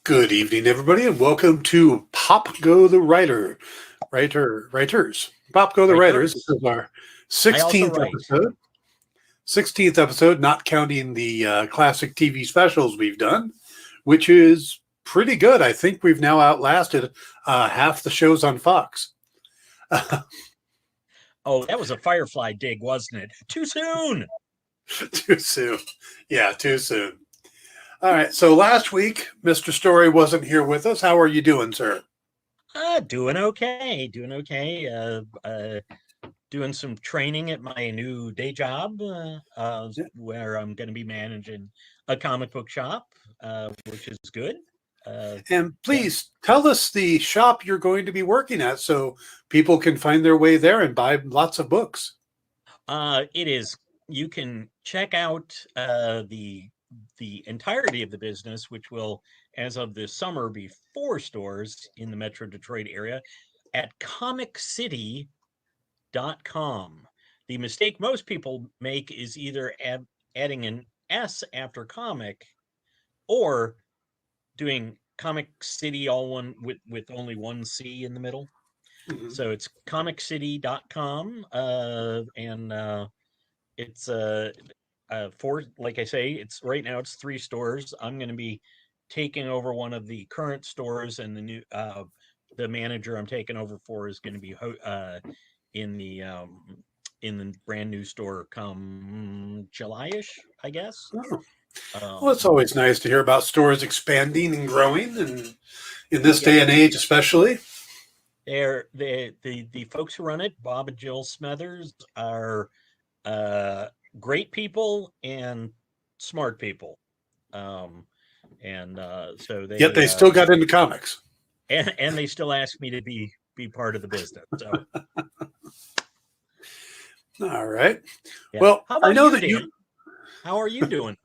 Good evening, everybody, and welcome to Pop Go the Writers. Pop Go the Writers. This Writers. is our I also 16th write. episode. 16th episode, not counting the classic TV specials we've done, which is pretty good. I think we've now outlasted half the shows on Fox. Oh, that was a Firefly dig, wasn't it? Too soon. Too soon. Yeah, too soon. All right. So last week, Mr. Storrie wasn't here with us. How are you doing, sir? Doing okay. Doing some training at my new day job, where I'm going to be managing a comic book shop, which is good. And Yeah. please tell us the shop you're going to be working at so people can find their way there and buy lots of books. It is. You can check out the entirety of the business, which will, as of this summer, be 4 stores in the Metro Detroit area at comiccity.com. The mistake most people make is either adding an S after comic or doing Comic City all one with only one C in the middle. Mm-hmm. So it's comiccity.com, and it's for, like I say, it's right now it's 3 stores. I'm going to be taking over one of the current stores, and the manager I'm taking over for is going to be in the brand new store come July-ish, I guess. Oh. Well, it's always nice to hear about stores expanding and growing, and in this day and age, especially. The folks who run it, Bob and Jill Smethers, are great people and smart people, so they Yet they still got into comics, and they still ask me to be part of the business. So, all right. yeah. Well, How about I know that Dan? How are you doing?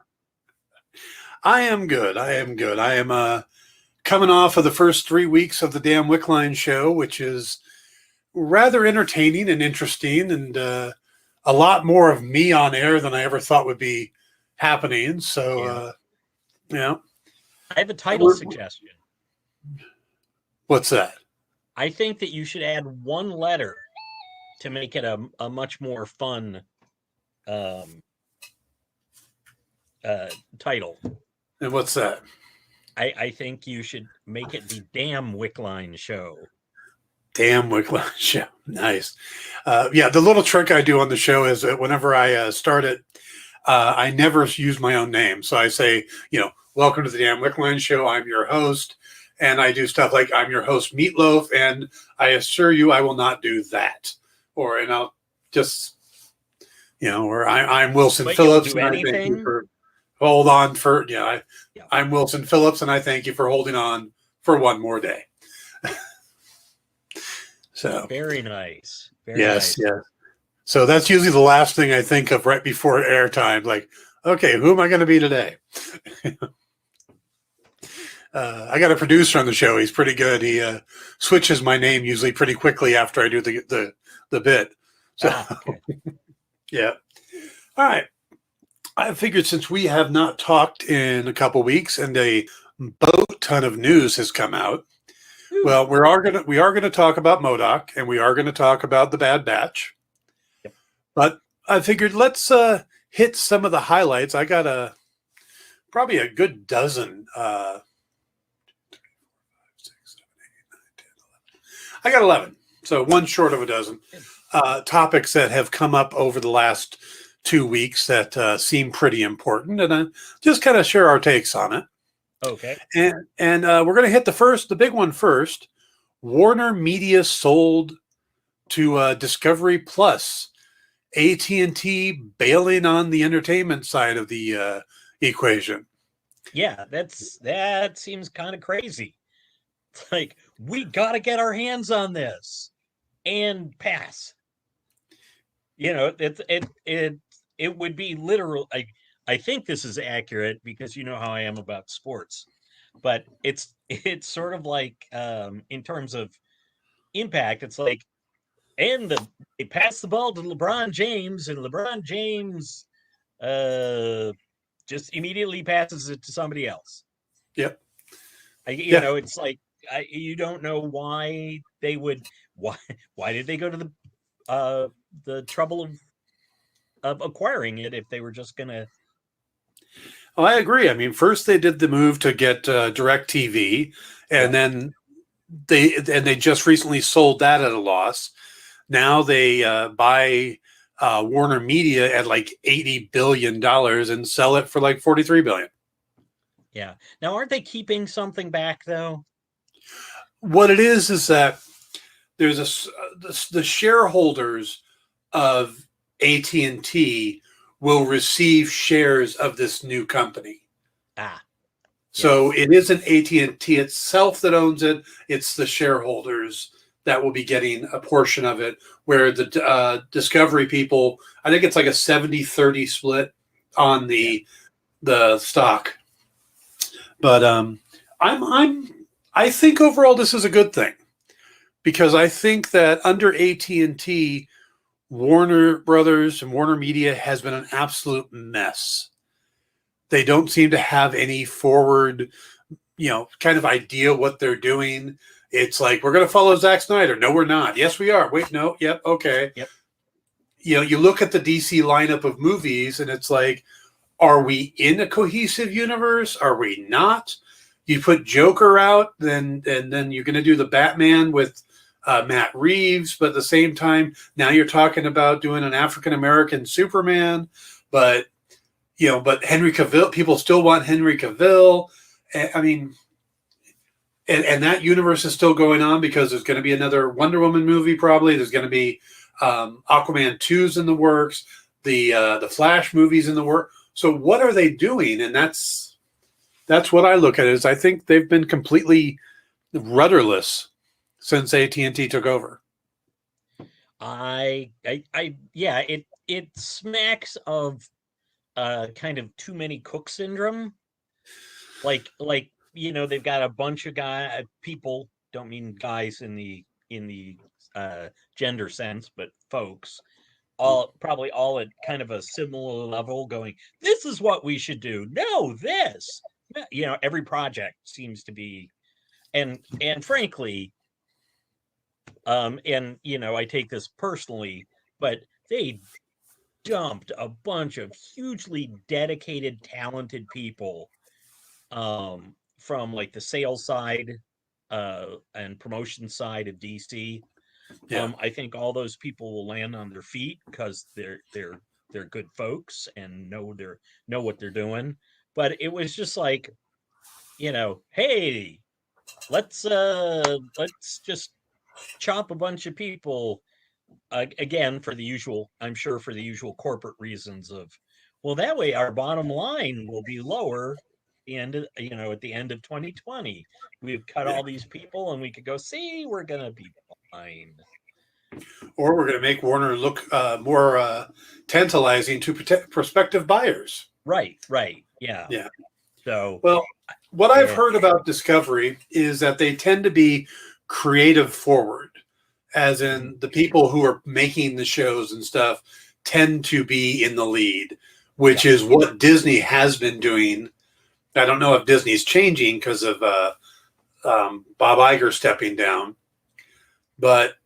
I am good. I am coming off of the first 3 weeks of the Dan Wickline show, which is rather entertaining and interesting, and a lot more of me on air than I ever thought would be happening. So, yeah. I have a title suggestion. What's that? I think that you should add one letter to make it a much more fun title. And what's that? I think you should make it the Damn Wickline Show. Damn Wickline Show. Nice. Yeah, the little trick I do on the show is that whenever I start it, I never use my own name. So I say, welcome to the Dan Wickline Show. I'm your host. And I do stuff like, I'm your host, Meatloaf, and I assure you I will not do that. And I'll just, or I'm Wilson Phillips. Do anything? I'm Wilson Phillips, and I thank you for holding on for one more day. So very nice. Yes. So that's usually the last thing I think of right before airtime. Like, okay, who am I going to be today? I got a producer on the show. He's pretty good. He switches my name usually pretty quickly after I do the bit. So, okay. Yeah. All right. I figured since we have not talked in a couple weeks and a boat ton of news has come out, well, we are gonna talk about MODOK, and we are gonna talk about the Bad Batch. Yep. But I figured let's hit some of the highlights. I got probably a good dozen. I got 11, so one short of a dozen topics that have come up over the last 2 weeks that seem pretty important, and just kind of share our takes on it. Okay. And we're going to hit the big one first. Warner Media sold to Discovery Plus. AT&T bailing on the entertainment side of the equation. Yeah, that seems kind of crazy. It's like, we got to get our hands on this and pass. It would be literal. I think this is accurate because you know how I am about sports, but it's sort of like in terms of impact, it's like, and they pass the ball to LeBron James, and LeBron James just immediately passes it to somebody else. Yep. You Yeah. know, it's like you don't know why they would. Why why did they go to the trouble of acquiring it if they were just gonna? Oh, I agree. I mean, first they did the move to get Direct TV, and Yep. then they just recently sold that at a loss. Now they buy Warner Media at like $80 billion and sell it for like 43 billion. Yeah. Now, aren't they keeping something back though? What it is that there's the shareholders of AT&T will receive shares of this new company. Ah, So yes. it isn't AT&T itself that owns it; it's the shareholders that will be getting a portion of it. Where the Discovery people, I think it's like a 70-30 split on Yeah. the stock. But I think overall this is a good thing because I think that under AT&T, Warner Brothers and Warner Media has been an absolute mess. They don't seem to have any forward, kind of idea what they're doing. It's like, we're going to follow Zack Snyder. No, we're not. Yes, we are. Wait, no. Yep. Okay. Yep. You look at the DC lineup of movies and it's like, are we in a cohesive universe? Are we not? You put Joker out, then you're going to do the Batman with Matt Reeves, but at the same time, now you're talking about doing an African American Superman, but but Henry Cavill, people still want Henry Cavill. I mean, and that universe is still going on because there's going to be another Wonder Woman movie. Probably there's going to be Aquaman 2's in the works. The Flash movies in the work. So what are they doing? And that's what I look at. Is I think they've been completely rudderless since AT&T took over. Yeah. It smacks of kind of too many cook syndrome. Like they've got a bunch of people, don't mean guys in the gender sense, but folks, probably all at kind of a similar level, going, this is what we should do. No, this. Every project seems to be, and frankly, and I take this personally, but they dumped a bunch of hugely dedicated, talented people, from like the sales side and promotion side of DC. Yeah. I think all those people will land on their feet because they're good folks and know what they're doing. But it was just like, hey, let's just chop a bunch of people, again, for the usual, I'm sure, for the usual corporate reasons of, well, that way our bottom line will be lower at the end of 2020. We've cut Yeah. all these people and we could go, see, we're gonna be fine. Or we're going to make Warner look more tantalizing to prospective buyers. Right. Yeah. Yeah. So Well, what I've yeah. heard about Discovery is that they tend to be creative forward, as Mhm. in the people who are making the shows and stuff tend to be in the lead, which Yeah. is what Disney has been doing. I don't know if Disney's changing because of Bob Iger stepping down, but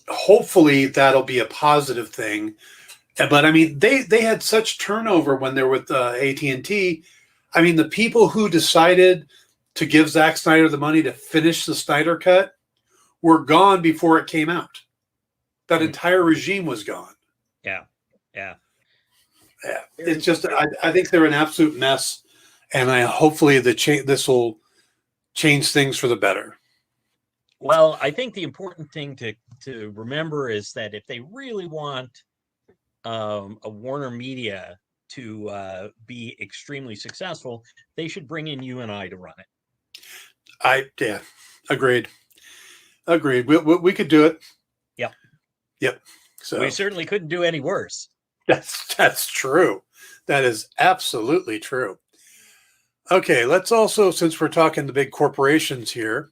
hopefully that'll be a positive thing. But I mean, they had such turnover when they were with AT&T. I mean, the people who decided to give Zack Snyder the money to finish the Snyder Cut were gone before it came out. That Mhm. entire regime was gone. Yeah. Yeah. Yeah, it's There's just I think they're an absolute mess, and hopefully this will change things for the better. Well, I think the important thing to remember is that if they really want a Warner Media to be extremely successful, they should bring in you and I to run it. Yeah, agreed. We could do it. Yep. Yep. We So certainly couldn't do any worse. that's true. That is absolutely true. Okay, let's also, since we're talking the big corporations here,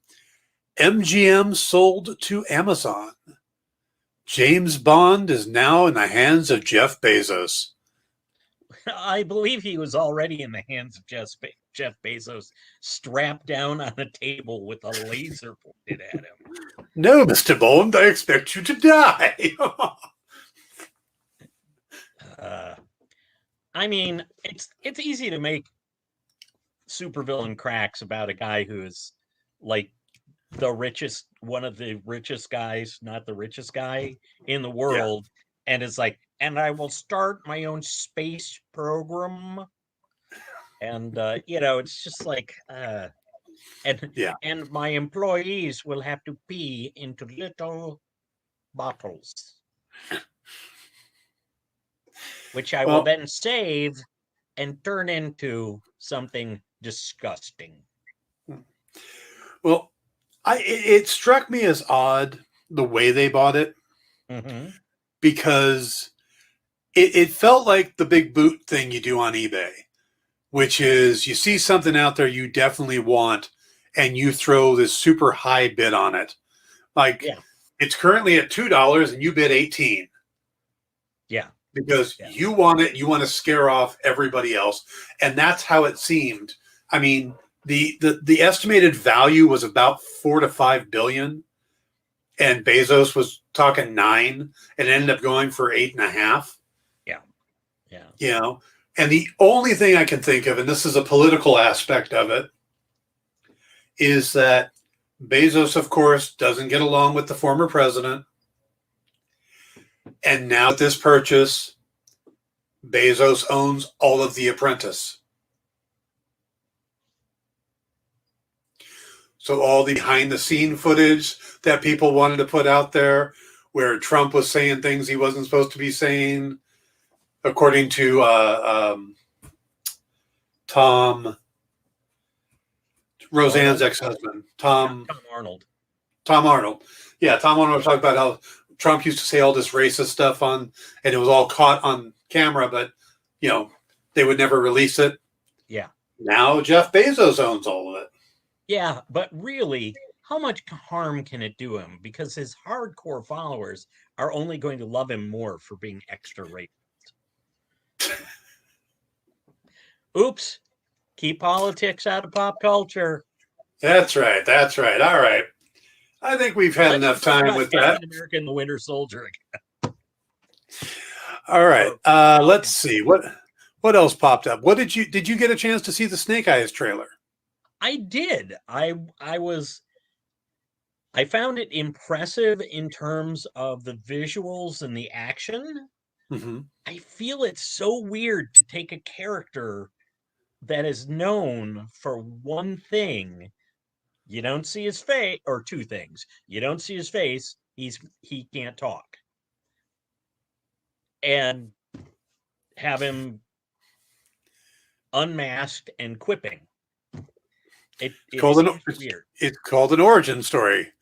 MGM sold to Amazon. James Bond is now in the hands of Jeff Bezos. I believe he was already in the hands of Jeff Bezos strapped down on a table with a laser pointed at him. No, Mr. Bond, I expect you to die. I mean, it's easy to make supervillain cracks about a guy who is like the richest, one of the richest guys, not the richest guy in the world, and is like, and I will start my own space program. And it's just like and my employees will have to pee into little bottles, which I will then save and turn into something disgusting. Well, it struck me as odd the way they bought it, because it felt like the big boot thing you do on eBay, which is you see something out there you definitely want and you throw this super high bid on it. Like it's currently at $2 and you bid 18. Yeah. Because you want it, you want to scare off everybody else. And that's how it seemed. I mean, the estimated value was about 4 to 5 billion, and Bezos was talking 9, and it ended up going for 8.5. Yeah. And the only thing I can think of, and this is a political aspect of it, is that Bezos, of course, doesn't get along with the former president. And now with this purchase, Bezos owns all of The Apprentice. So all the behind-the-scene footage that people wanted to put out there, where Trump was saying things he wasn't supposed to be saying, according to Roseanne's ex-husband, Tom Arnold. Tom Arnold. Yeah, Tom Arnold was talking about how Trump used to say all this racist stuff and it was all caught on camera, but, they would never release it. Yeah. Now Jeff Bezos owns all of it. Yeah, but really, how much harm can it do him? Because his hardcore followers are only going to love him more for being extra racist. Oops. Keep politics out of pop culture. That's right. All right. I think we've had enough time with that. America and the Winter Soldier again. All right. Let's see. What else popped up? Did you get a chance to see the Snake Eyes trailer? I did. I found it impressive in terms of the visuals and the action. Mm-hmm. I feel it's so weird to take a character that is known for one thing. You don't see his face, or two things. You don't see his face. He can't talk. And have him unmasked and quipping. It's weird. It's called an origin story.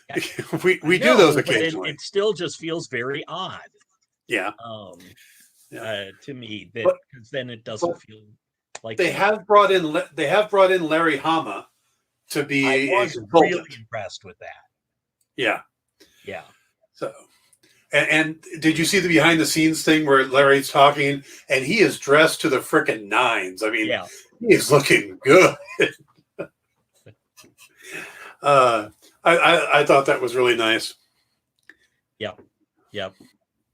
Yeah. we do those occasionally. It still just feels very odd. Yeah. To me, because then it doesn't feel like they have brought in Larry Hama to be. I was really impressed with that. Yeah. Yeah. So, and did you see the behind the scenes thing where Larry's talking and he is dressed to the frickin' nines? I mean, he's looking good. I thought that was really nice. Yep,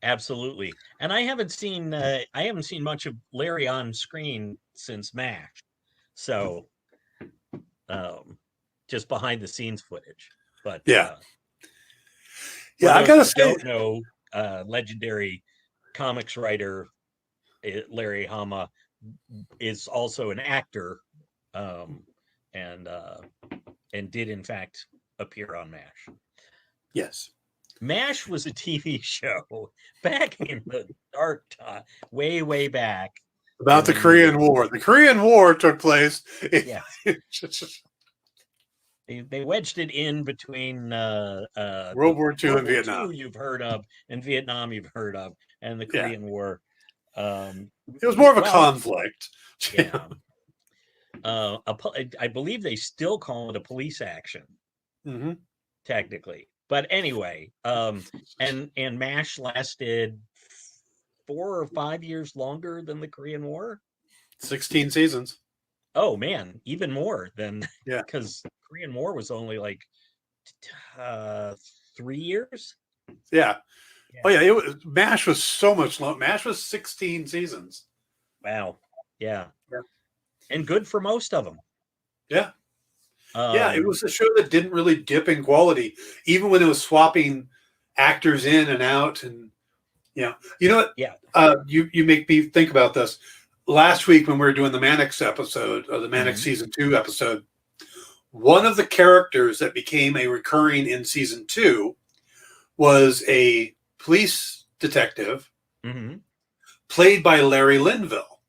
absolutely. And I haven't seen much of Larry on screen since MASH, so just behind the scenes footage. But I gotta say, don't know, legendary comics writer Larry Hama is also an actor, and did in fact appear on MASH. Yes. MASH was a TV show back in the dark time, way back. About the Korean War. The Korean War took place. They wedged it in between World War II and Vietnam. You've heard of, and Vietnam you've heard of, and the Korean War. It was more of a conflict. Yeah. I believe they still call it a police action, technically. But anyway, and MASH lasted 4 or 5 years longer than the Korean War. 16 seasons. Oh man, even more than Yeah. because Korean War was only like 3 years. Yeah. Yeah. Oh yeah. It was, MASH was so much long. MASH was 16 seasons. Wow. Yeah. Yeah. And good for most of them. Yeah. Yeah. It Um, was a show that didn't really dip in quality, even when it was swapping actors in and out. And you know what? yeah. You make me think about this. Last week when we were doing the Mannix episode, or the Mannix Mhm. season 2 episode, one of the characters that became a recurring in season 2 was a police detective Mhm. played by Larry Linville.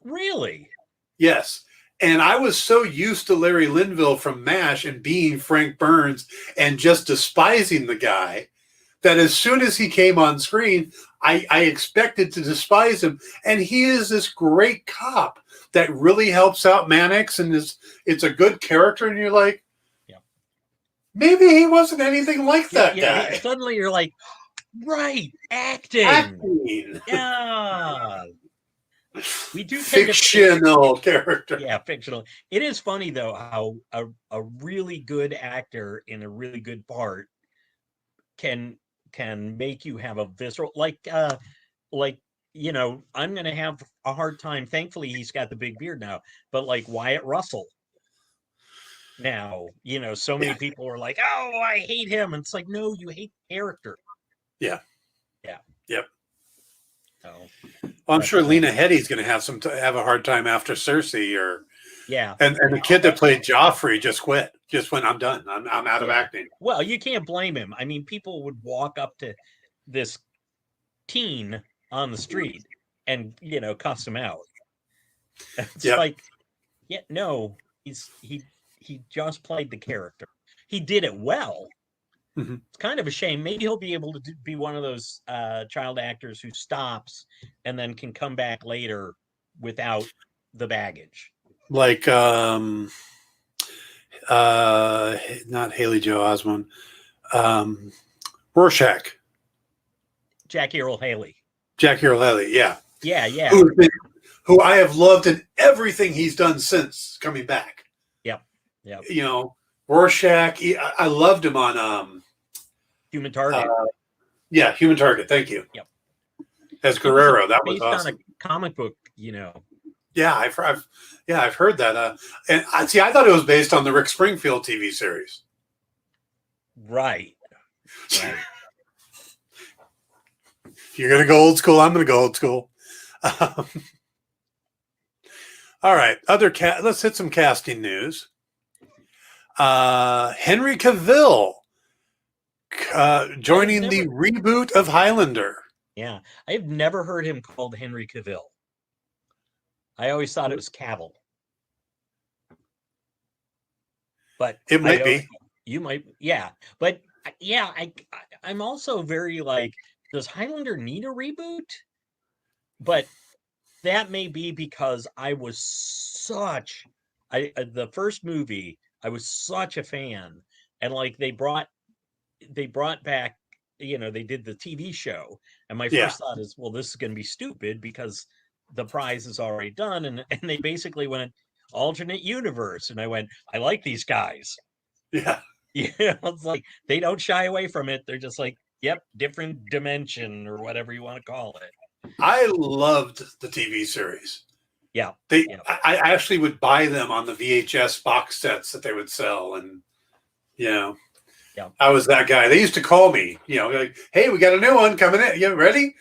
Really? Yes. And I was so used to Larry Linville from MASH and being Frank Burns and just despising the guy that as soon as he came on screen, I expected to despise him. And he is this great cop that really helps out Mannix, and it's a good character. And you're like, Yeah. maybe he wasn't anything like that guy. Suddenly you're like, right, acting. Acting. Yeah. We do tend to Fictional character. Yeah, fictional. It is funny though how a really good actor in a really good part can make you have a visceral like I'm gonna have a hard time. Thankfully, he's got the big beard now, but like Wyatt Russell now, so many Yeah. people are like, "Oh, I hate him," and it's like, no, you hate the character. Yeah. Yeah. Yep. So, Well, I'm but sure Lena Headey's going to have a hard time after Cersei, or yeah, and the kid that played Joffrey just quit. Just went, I'm done. I'm out of yeah. acting. Well, you can't blame him. I mean, people would walk up to this teen on the street and cuss him out. It's Yep. like, yeah, no, he just played the character. He did it well. Mhm. It's kind of a shame. Maybe he'll be able to be one of those child actors who stops and then can come back later without the baggage. Like not Haley Joel Osment, Rorschach, Jackie Earle Haley. Jackie Earle Haley, yeah, Yeah. who I have loved in everything he's done since coming back. Yep. Rorschach. I loved him on Human Target. Yeah, Human Target. Thank you. Yep. As Guerrero, that was based awesome. on a comic book, Yeah, I've heard that. And I thought it was based on the Rick Springfield TV series. Right. You're gonna go old school. I'm gonna go old school. All right, let's hit some casting news. Henry Cavill joining the reboot of Highlander. Yeah, I've never heard him called Henry Cavill. I always thought it was Cavill. But it might be. You might, yeah. But yeah, I'm also very like, does Highlander need a reboot? But that may be because I was the first movie, I was such a fan, and like they brought back, they did the TV show, and my first thought is, well, this is going to be stupid because the prize is already done, and they basically went alternate universe, and I went, I like these guys. Yeah. It's like they don't shy away from it. They're just like, yep, different dimension or whatever you want to call it. I loved the TV series. Yeah. I actually would buy them on the VHS box sets that they would sell, and Yeah. I was that guy. They used to call me, like, hey, we got a new one coming in. You ready?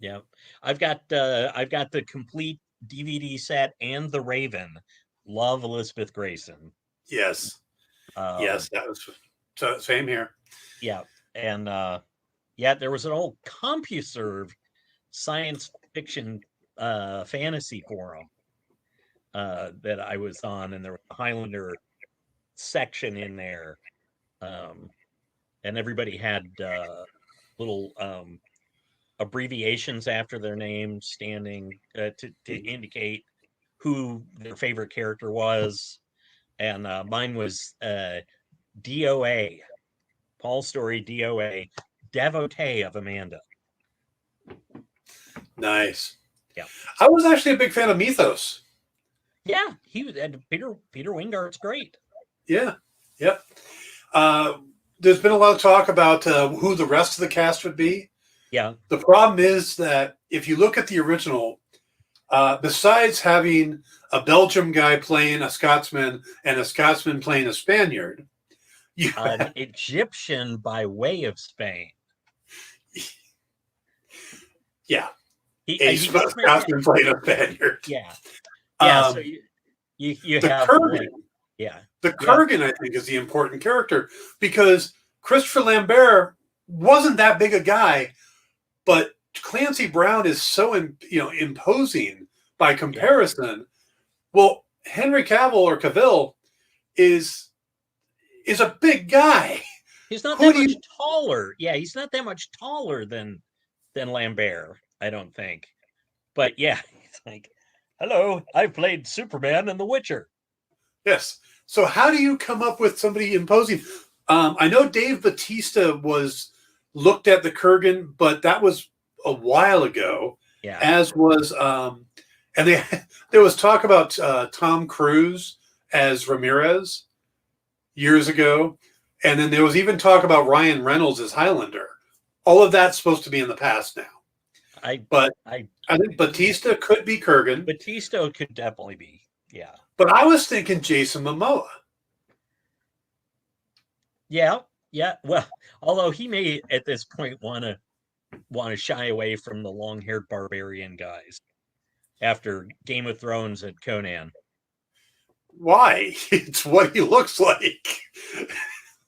Yeah. I've got the complete DVD set and The Raven. Love Elizabeth Grayson. Yes. Yes, that was same here. Yeah. And there was an old CompuServe science fiction fantasy forum that I was on, and there was a Highlander section in there. And everybody had little abbreviations after their name standing to indicate who their favorite character was. And mine was DOA, Paul Storrie, DOA, devotee of Amanda. Nice. Yeah. I was actually a big fan of Mythos. Yeah, he was. And Peter Wingart's great. Yeah. Yep. There's been a lot of talk about who the rest of the cast would be. Yeah, The problem is that if you look at the original, besides having a Belgium guy playing a Scotsman and a Scotsman playing a Spaniard, you an Egyptian by way of Spain. yeah, He does make it. Scotsman playing a Spaniard. Yeah, yeah. So Um, you the have Kurgan, like, yeah, the yep, Kurgan, I think, is the important character because Christopher Lambert wasn't that big a guy, but Clancy Brown is so imposing by yeah. comparison. Well, Henry Cavill or Cavill is a big guy. He's not Who that do much you? taller. Yeah, he's not that much taller than Lambert. I don't think. But yeah, it's like, hello, I played Superman in The Witcher. Yes. So how do you come up with somebody imposing? I know Dave Bautista was looked at the Kurgan, but that was a while ago. Yeah, As was, and there was talk about Tom Cruise as Ramirez years ago, and then there was even talk about Ryan Reynolds as Highlander. All of that's supposed to be in the past now, I but I I think Batista could be Kurgan. Batista could definitely be. Yeah, But I was thinking Jason Momoa. yeah, yeah. Well, although he may at this point want to shy away from the long-haired barbarian guys after Game of Thrones and Conan. Why? It's what he looks like.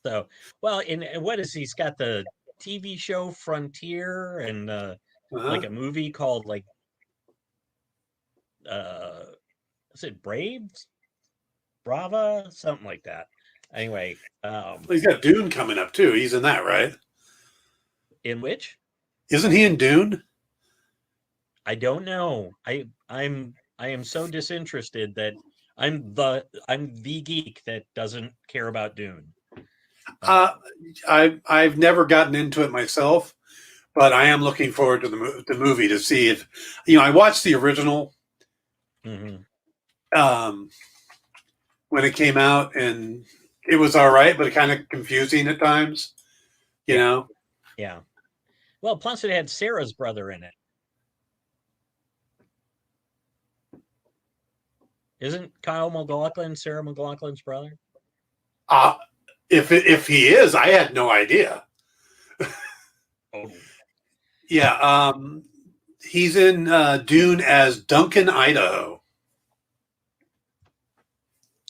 So, well, and what is he's got the TV show Frontier and like Uh-huh. a movie called like uh is it Braves? Brava? Something like that. Anyway, He's got Dune coming up too. He's in that, right? in which Isn't he in Dune? I don't know. I am so disinterested that I'm the geek that doesn't care about Dune. Uh, Um, I've never gotten into it myself, but I am looking forward to the movie to see if I watched the original mhm. um, when it came out, and it was all right, but kind of confusing at times. You Yeah, know, yeah. Well, plus it had Sarah's brother in it. Isn't Kyle MacLachlan Sarah McLaughlin's brother? uh, if he is, I had no idea. Oh, Yeah, he's in Dune as Duncan, Idaho.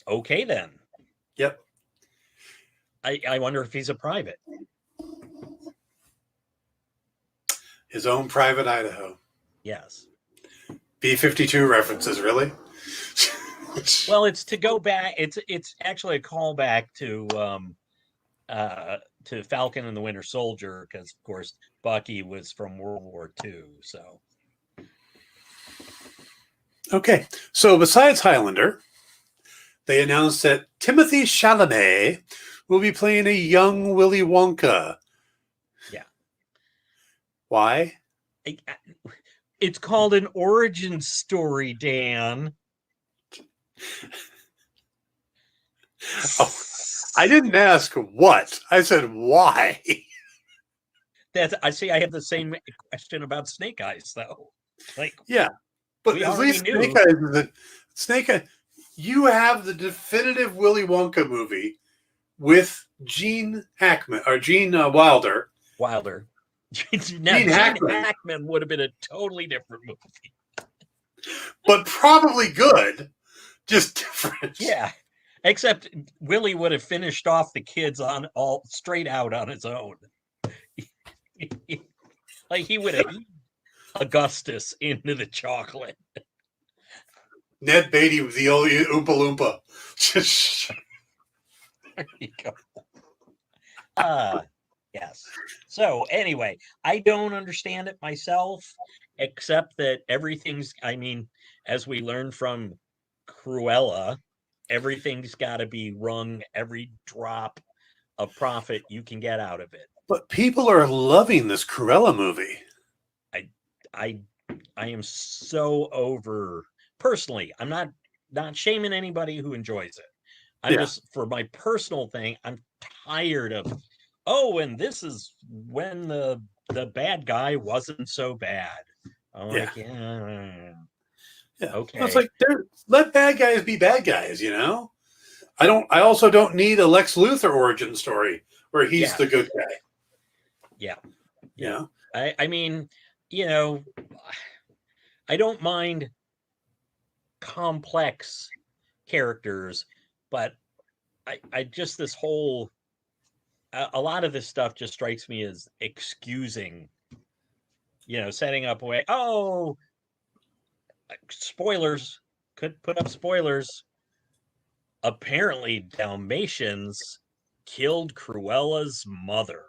okay then. Yep. I wonder if he's a private. His own private Idaho. Yes. B-52 references, really? Well, it's to go back. It's actually a callback to Falcon and the Winter Soldier because of course Bucky was from World War II. So Okay, so besides Highlander, they announced that Timothy Chalamet will be playing a young Willy Wonka. yeah, Why? it's called an origin story, Dan. Oh, I didn't ask what. I said why. That's I see. I have the same question about Snake Eyes, though. Like Yeah, but we at already least knew. Snake Eyes. You have the definitive Willy Wonka movie with Gene Hackman or Gene Wilder. Wilder. Now, Gene Hackman, Hackman would have been a totally different movie. but probably good, just different. Yeah. Except Willie would have finished off the kids on all straight out on his own. Like he would have Augustus into the chocolate. Ned Beatty with the old Oompa Loompa. There you go. Yes. So anyway, I don't understand it myself, except that everything's, I mean, as we learned from Cruella, everything's got to be wrung, every drop of profit you can get out of it. But people are loving this Cruella movie. I I am so over personally. I'm not not shaming anybody who enjoys it. I'm just, for my personal thing, I'm tired of, oh, and this is when the bad guy wasn't so bad. I'm like, yeah. Okay. Well, it's like, let bad guys be bad guys, you know? I also don't need a Lex Luthor origin story where he's the good guy. Yeah. Yeah. I mean, you know, I don't mind complex characters, but I just, this whole, a lot of this stuff just strikes me as excusing, setting up way. Oh, spoilers, could put up spoilers. Apparently, Dalmatians killed Cruella's mother.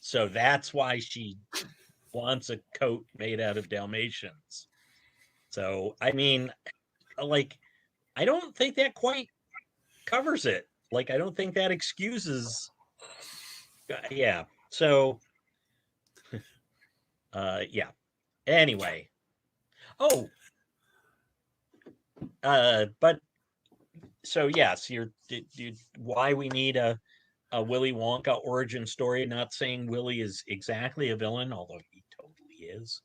So that's why she wants a coat made out of Dalmatians. So, I mean, like, I don't think that quite covers it. Like, I don't think that excuses. Yeah. So, yeah. Anyway. Oh, but so yes, why we need a Willy Wonka origin story. Not saying Willy is exactly a villain, although he totally is.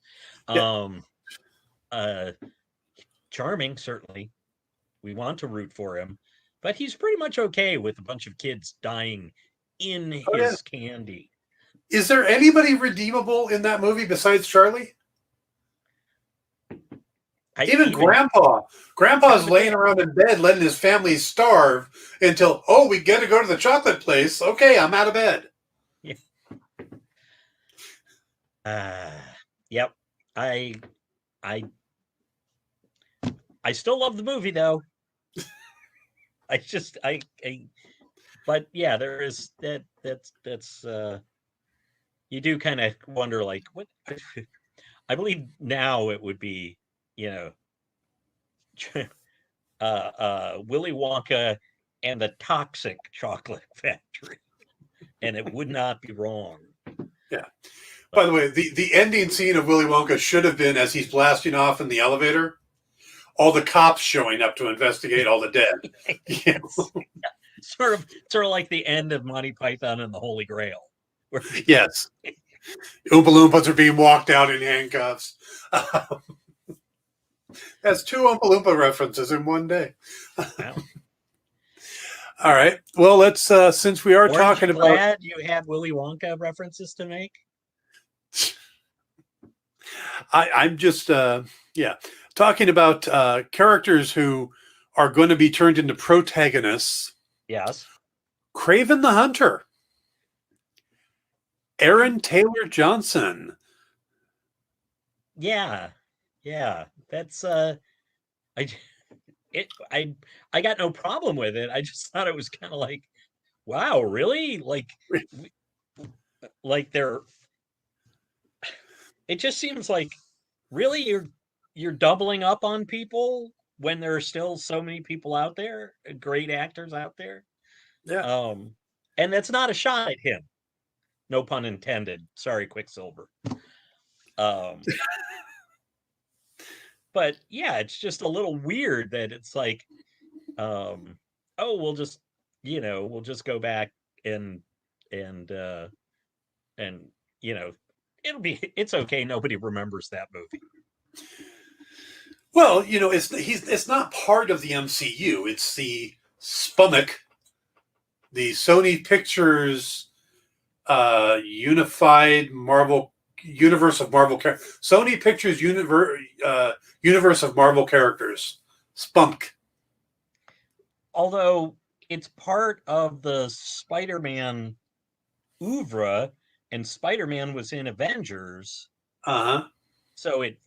Charming, certainly. We want to root for him, but he's pretty much okay with a bunch of kids dying in his candy. Is there anybody redeemable in that movie besides Charlie? Even Grandpa. Grandpa's laying around in bed letting his family starve until, we got to go to the chocolate place. Okay, I'm out of bed. Yeah. Yep. I still love the movie though. But yeah, there is that's you do kind of wonder, like, what. I believe now it would be, Willy Wonka and the Toxic Chocolate Factory, and it would not be wrong. Yeah. By the way, the ending scene of Willy Wonka should have been, as he's blasting off in the elevator, all the cops showing up to investigate all the dead. Yes. Sort of like the end of Monty Python and the Holy Grail. Yes. Oompa Loompas are being walked out in handcuffs. That's 2 Oompa Loompa references in one day. Wow. All right. Well, let's, since we are talking about... glad you had Willy Wonka references to make? I'm just, talking about characters who are going to be turned into protagonists. Yes. Kraven the Hunter. Aaron Taylor Johnson. Yeah. That's I got no problem with it. I just thought it was kind of like, wow, really? Like they're. It just seems like, really, you're doubling up on people when there are still so many people out there, great actors out there. Yeah. And that's not a shot at him. No pun intended. Sorry, Quicksilver. But yeah, it's just a little weird that it's like, we'll just go back and it's okay. Nobody remembers that movie. Well, it's not part of the MCU. It's the Spummock, the Sony Pictures unified Marvel universe of Marvel Sony Pictures universe of Marvel characters. Spummock. Although it's part of the Spider-Man oeuvre, and Spider-Man was in Avengers. So it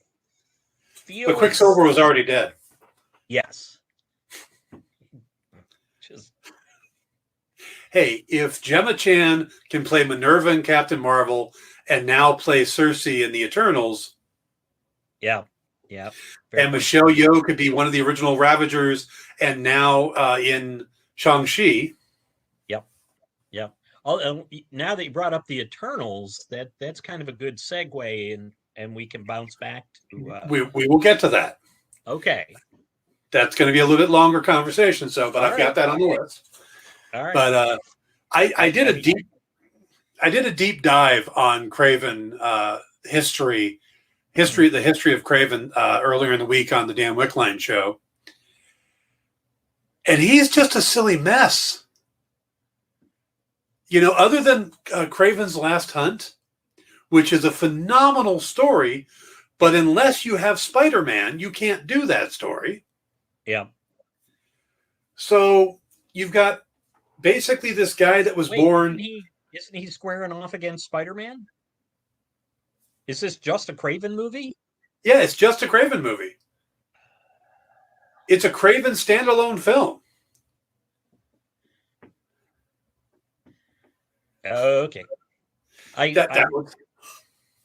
feels... But Quicksilver was already dead. Yes. Hey, if Gemma Chan can play Minerva in Captain Marvel and now play Cersei in the Eternals... Yeah. And Michelle Yeoh could be one of the original Ravagers and now in Shang-Chi. Yep. Now that you brought up the Eternals, that's kind of a good segue, and we can bounce back to... we will get to that. Okay. That's going to be a little bit longer conversation. So, but All I've got right. that on the list. All right. But I did a deep dive on Craven history, the history of Craven earlier in the week on the Dan Wickline show, and he's just a silly mess. You know, other than Craven's Last Hunt, which is a phenomenal story, but unless you have Spider-Man, you can't do that story. Yeah. So you've got basically this guy that was born. Isn't he squaring off against Spider-Man? Is this just a Craven movie? Yeah, it's just a Craven movie. It's a Craven standalone film. Okay.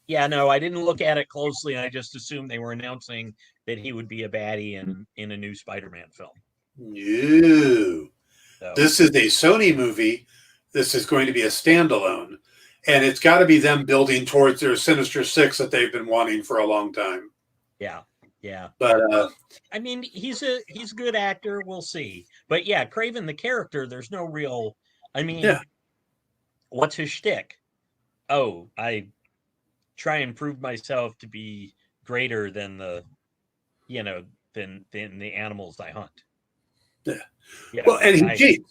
Yeah, no, I didn't look at it closely. I just assumed they were announcing that he would be a baddie in a new Spider-Man film. No. So. This is a Sony movie. This is going to be a standalone. And it's got to be them building towards their Sinister Six that they've been wanting for a long time. Yeah. Yeah. But I mean, he's a good actor. We'll see. But yeah, Craven the character, there's no real, I mean, what's his shtick? Oh, I try and prove myself to be greater than the, than the animals I hunt. Yeah. Well, and he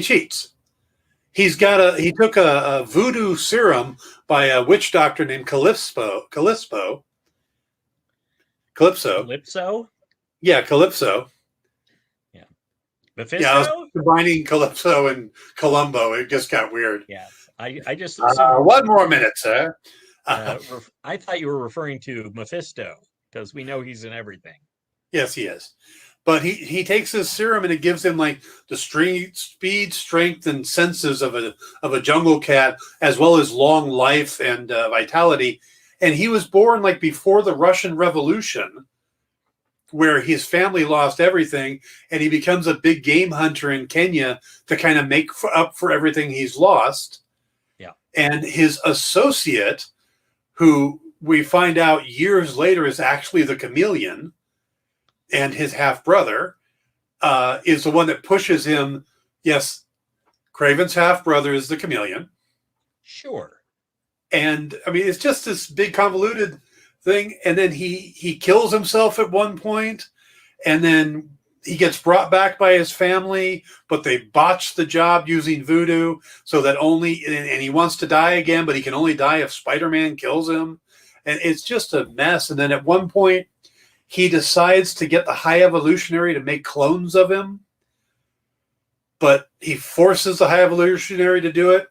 cheats. He took a voodoo serum by a witch doctor named Calypso. Yeah, Calypso. Yeah. Mephisto? Yeah, I was combining Calypso and Columbo. It just got weird. Yeah. I just one more minute, sir. I thought you were referring to Mephisto because we know he's in everything. Yes, he is. But he takes this serum and it gives him like the speed, strength, and senses of a jungle cat, as well as long life and vitality. And he was born like before the Russian Revolution, where his family lost everything, and he becomes a big game hunter in Kenya to kind of make up for everything he's lost. Yeah. And his associate, who we find out years later is actually the chameleon, and his half-brother is the one that pushes him. Yes, Craven's half-brother is the chameleon. Sure. And, I mean, it's just this big convoluted thing. And then he kills himself at one point, and then he gets brought back by his family, but they botch the job using voodoo so that and he wants to die again, but he can only die if Spider-Man kills him. And it's just a mess. And then at one point, he decides to get the High Evolutionary to make clones of him, but he forces the High Evolutionary to do it.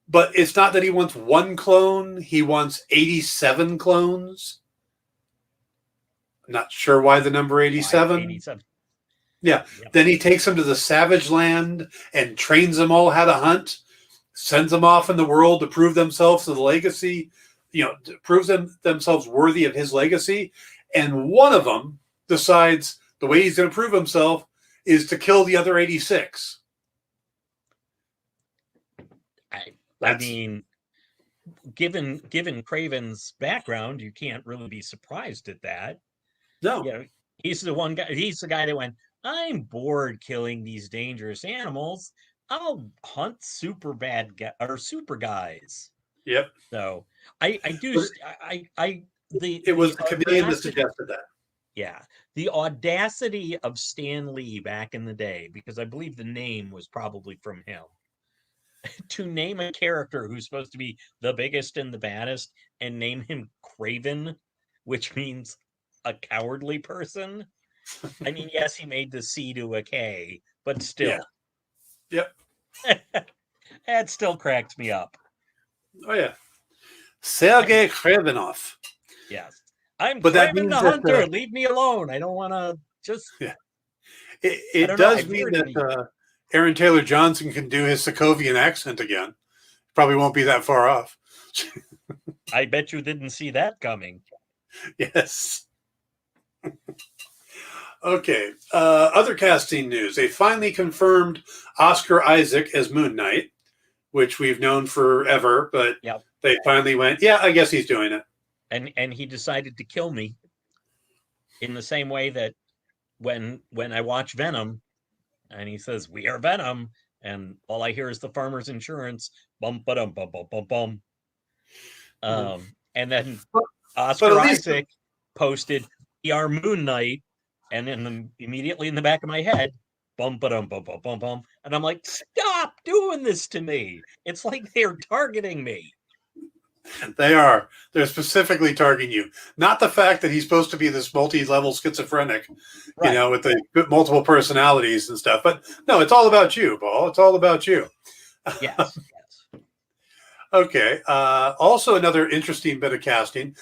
But it's not that he wants one clone. He wants 87 clones. I'm not sure why the number 87. 87. Yeah. Yep. Then he takes them to the Savage Land and trains them all how to hunt, sends them off in the world to prove themselves to the legacy, to prove themselves worthy of his legacy. And one of them decides the way he's going to prove himself is to kill the other 86. I mean, given Craven's background, you can't really be surprised at that. No. He's the guy that went, I'm bored killing these dangerous animals. I'll hunt super guys. Yep. So it was the chameleon that suggested that. Yeah. The audacity of Stan Lee back in the day, because I believe the name was probably from him, to name a character who's supposed to be the biggest and the baddest and name him Craven, which means a cowardly person. I mean, yes, he made the C to a K, but still. Yeah. Yep. That still cracks me up. Oh, yeah. Sergei Kravenov. Yes. I'm Craven the Hunter. Leave me alone. I don't want to just... Yeah. It does mean that Aaron Taylor Johnson can do his Sokovian accent again. Probably won't be that far off. I bet you didn't see that coming. Yes. Okay. Other casting news. They finally confirmed Oscar Isaac as Moon Knight, which we've known forever, but they finally went, yeah, I guess he's doing it. And he decided to kill me. in the same way that when I watch Venom and he says, "We are Venom," and all I hear is the Farmers Insurance bum ba dum bum bum bum bum. And then But, but Oscar at least, Isaac posted, "We are Moon Knight," and then immediately in the back of my head, bum ba dum bum bum bum bum, and I'm like, "Stop doing this to me! It's like they're targeting me." they're specifically targeting you. Not the fact that he's supposed to be this multi-level schizophrenic, Right. with the multiple personalities and stuff. But no, it's all about you, Paul. It's all about you. Yes. Yes. Okay. Also, another interesting bit of casting.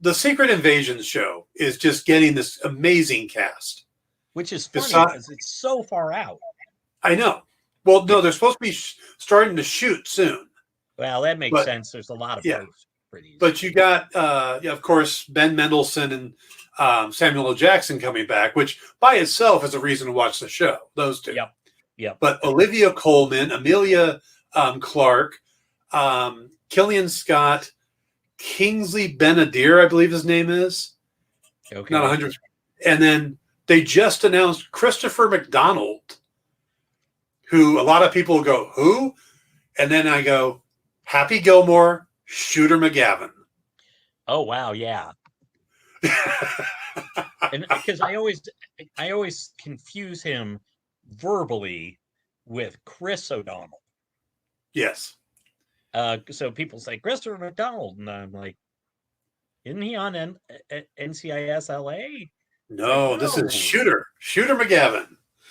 The Secret Invasion show is just getting this amazing cast. Which is funny because it's so far out. I know. Well, no, they're supposed to be starting to shoot soon. Well, that makes sense. There's a lot of posts for these. But you got, of course, Ben Mendelsohn and Samuel L. Jackson coming back, which by itself is a reason to watch the show. Those two. Yep. Yep. But Olivia Colman, Amelia Clark, Killian Scott, Kingsley Benadir, I believe his name is. Okay. Not 100. And then they just announced Christopher McDonald, who a lot of people go, who? And then I go, Happy Gilmore, Shooter McGavin. Oh, wow. Yeah. And because I always confuse him verbally with Chris O'Donnell. Yes. So people say Christopher McDonald, and I'm like, isn't he on NCIS LA? No, this is Shooter McGavin.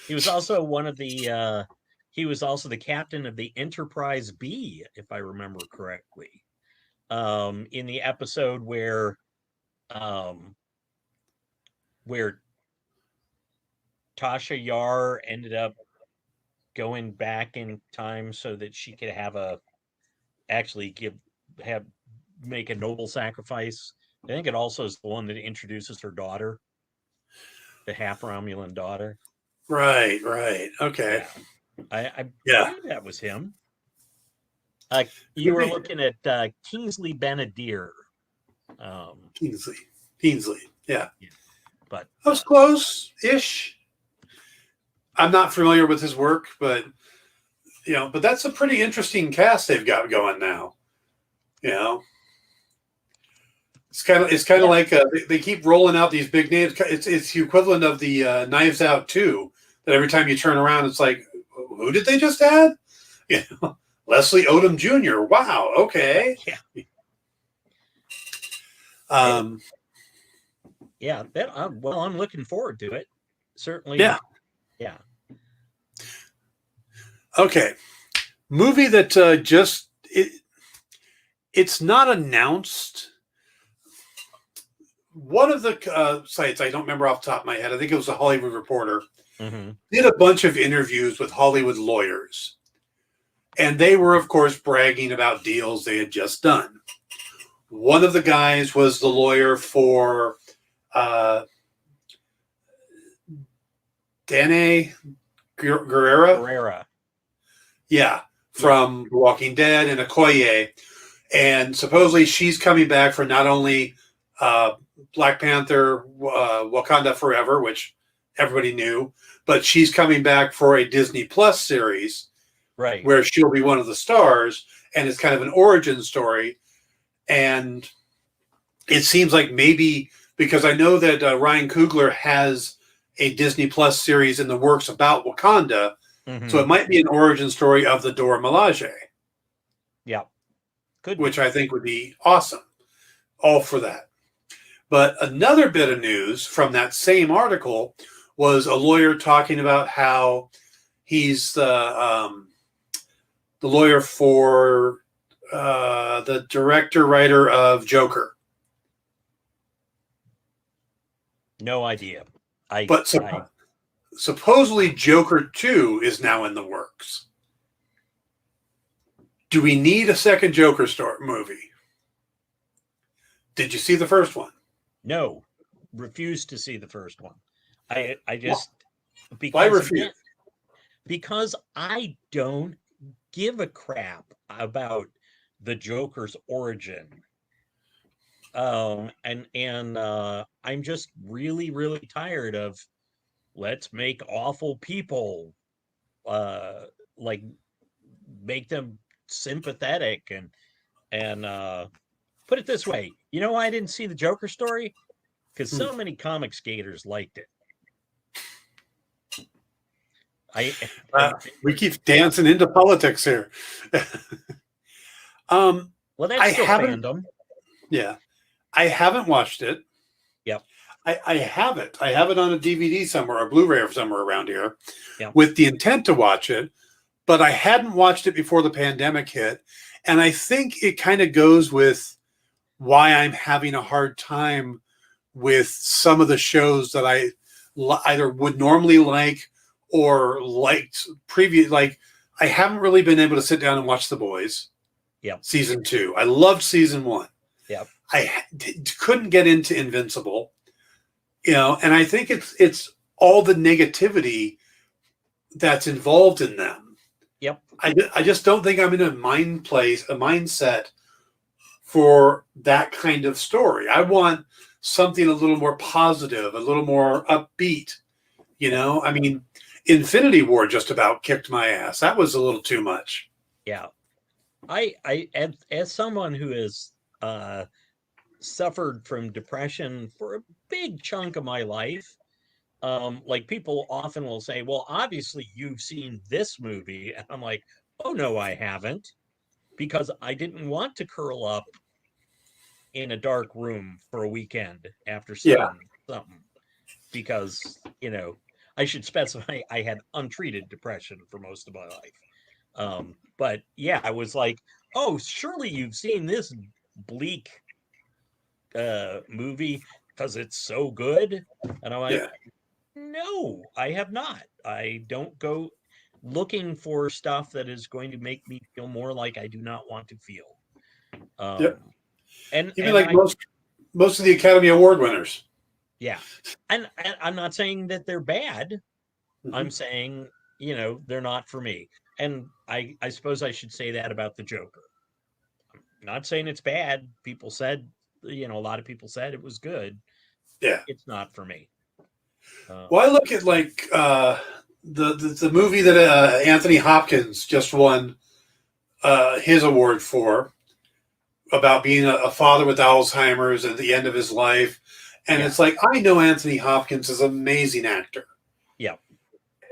He was also one of the. He was also the captain of the Enterprise B, if I remember correctly, in the episode where Tasha Yar ended up going back in time so that she could make a noble sacrifice. I think it also is the one that introduces her daughter, the half Romulan daughter. Right. Okay. Yeah. I believe that was him. You were looking at Kingsley Benadir. Kingsley. Yeah. But I was close-ish. I'm not familiar with his work, but but that's a pretty interesting cast they've got going now. It's kind of like they keep rolling out these big names. It's the equivalent of the Knives Out 2, that every time you turn around, it's like, who did they just add? Leslie Odom Jr. Wow. Okay. Yeah. Well, I'm looking forward to it. Certainly. Yeah. Yeah. Okay. Movie that it's not announced. One of the sites, I don't remember off the top of my head, I think it was the Hollywood Reporter, did a bunch of interviews with Hollywood lawyers. And they were, of course, bragging about deals they had just done. One of the guys was the lawyer for Danae Guerrera. Yeah, from The Walking Dead and Okoye. And supposedly she's coming back for not only Black Panther, Wakanda Forever, which everybody knew, but she's coming back for a Disney Plus series, right, where she'll be one of the stars, and it's kind of an origin story. And it seems like maybe, because I know that Ryan Coogler has a Disney Plus series in the works about Wakanda, so it might be an origin story of the Dora Milaje. Yeah. Which I think would be awesome. All for that. But another bit of news from that same article was a lawyer talking about how he's the lawyer for the director-writer of Joker. No idea. Supposedly Joker 2 is now in the works. Do we need a second Joker movie? Did you see the first one? No. Refused to see the first one. I just... Why refuse? Because I don't give a crap about the Joker's origin. And I'm just really, really tired of let's make awful people, uh, like make them sympathetic and put it this way. You know why I didn't see the Joker story? Because Hmm. so many comic skaters liked it. I Uh, and we keep dancing into politics here. um, well, that's I still haven't. fandom. Yeah, I haven't watched it. Yep, I have it. I have it on a DVD somewhere, a Blu-ray or somewhere around here, yep, with the intent to watch it. But I hadn't watched it before the pandemic hit, and I think it kind of goes with why I'm having a hard time with some of the shows that I either would normally like or liked previous. Like I haven't really been able to sit down and watch The Boys yep, season 2. I loved season 1. yep, Couldn't get into Invincible, and I think it's all the negativity that's involved in them. yep, I just don't think I'm in a mindset for that kind of story. I want something a little more positive, a little more upbeat. yep, I mean, Infinity War just about kicked my ass. That was a little too much. yeah. As someone who has uh, suffered from depression for a big chunk of my life, like people often will say, "Well, obviously you've seen this movie," and I'm like, "Oh no, I haven't," because I didn't want to curl up in a dark room for a weekend after Yeah. seeing something because I should specify I had untreated depression for most of my life. But yeah, I was like, oh, surely you've seen this bleak movie because it's so good. And I'm like, Yeah. no, I have not. I don't go looking for stuff that is going to make me feel more like I do not want to feel. Yep. Um, and Even and like I most of the Academy Award winners. Yeah, and I'm not saying that they're bad. Hmm. I'm saying, they're not for me. And I suppose I should say that about the Joker. Not saying it's bad. People said, a lot of people said it was good. Yeah. It's not for me. Uh, Well, I look at like the movie that Anthony Hopkins just won his award for, about being a father with Alzheimer's at the end of his life. And yeah, it's like, I know Anthony Hopkins is an amazing actor. yeah,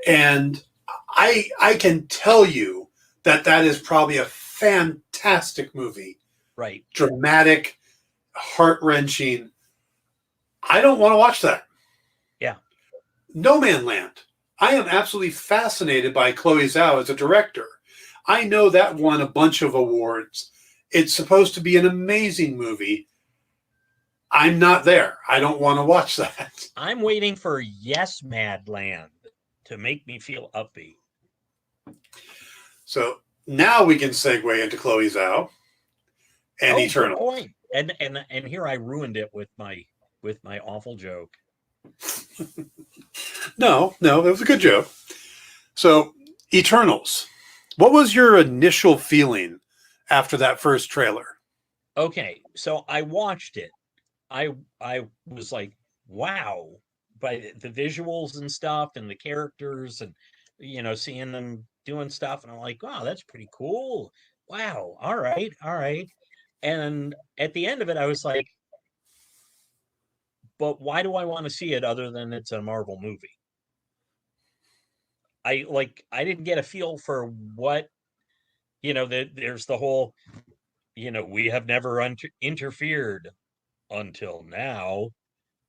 And I can tell you that is probably a fantastic movie. right. Dramatic, heart wrenching. I don't want to watch that. Yeah, No Man Land. I am absolutely fascinated by Chloe Zhao as a director. I know that won a bunch of awards. It's supposed to be an amazing movie. I'm not there. I don't want to watch that. I'm waiting for Yes Madland to make me feel upbeat. So now we can segue into Chloe Zhao and Oh, good Eternal. point. And here I ruined it with my awful joke. No, that was a good joke. So, Eternals. What was your initial feeling after that first trailer? Okay, so I watched it. I was like, wow, by the visuals and stuff and the characters and seeing them doing stuff and I'm like, wow, that's pretty cool. Wow, all right, all right. And at the end of it, I was like, but why do I want to see it other than it's a Marvel movie? I didn't get a feel for what there's the whole we have never interfered until now.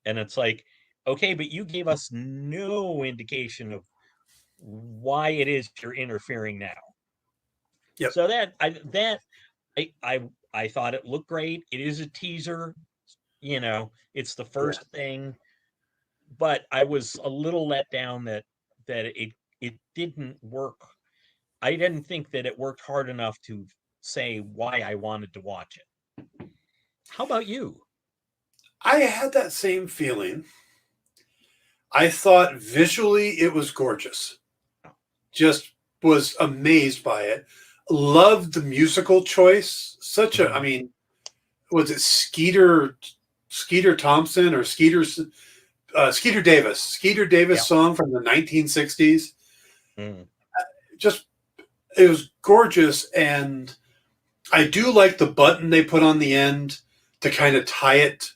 And it's like, okay, but you gave us no indication of why it is you're interfering now. Yep. So I thought it looked great. It is a teaser, it's the Yeah. first thing, but I was a little let down that it didn't work. I didn't think that it worked hard enough to say why I wanted to watch it. How about you? I had that same feeling. I thought visually it was gorgeous. Just was amazed by it. Loved the musical choice. I Mhm. mean, was it Skeeter Thompson or Skeeter Davis Yeah. song from the 1960s. Mm. Just, it was gorgeous. And I do like the button they put on the end to kind of tie it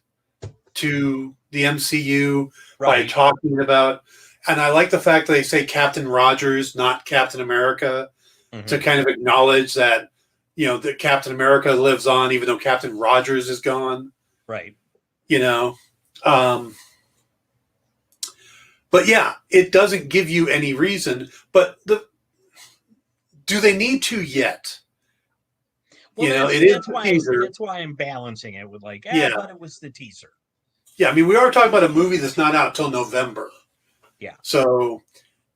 to the MCU by Right. talking about, and I like the fact that they say Captain Rogers, not Captain America, to Mhm. kind of acknowledge that, that Captain America lives on, even though Captain Rogers is gone, Right. you know. Um, but yeah, it doesn't give you any reason. But do they need to yet? Well, It is that's a why teaser. I'm balancing it with like, Yeah. but it was the teaser. Yeah, I mean, we are talking about a movie that's not out till November. Yeah. So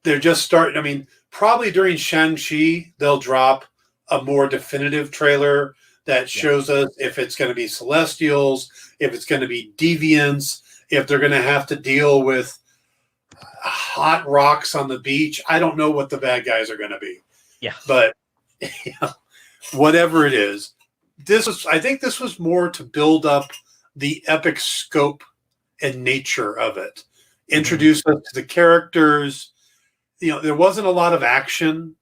they're just starting. I mean, probably during Shang-Chi, they'll drop a more definitive trailer that shows us if it's going to be Celestials, if it's going to be Deviants, if they're going to have to deal with hot rocks on the beach. I don't know what the bad guys are going to be. Yeah. But whatever it is, I think this was more to build up the epic scope and nature of it. Introduce us to the characters. There wasn't a lot of action.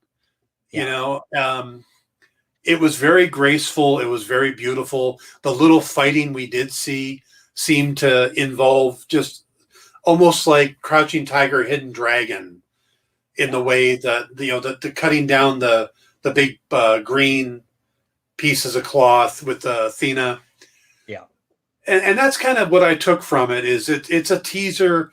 It was very graceful. It was very beautiful. The little fighting we did see seemed to involve just almost like Crouching Tiger, Hidden Dragon, in the way that the cutting down the big green pieces of cloth with Athena. Yeah. And that's kind of what I took from it. Is it's a teaser.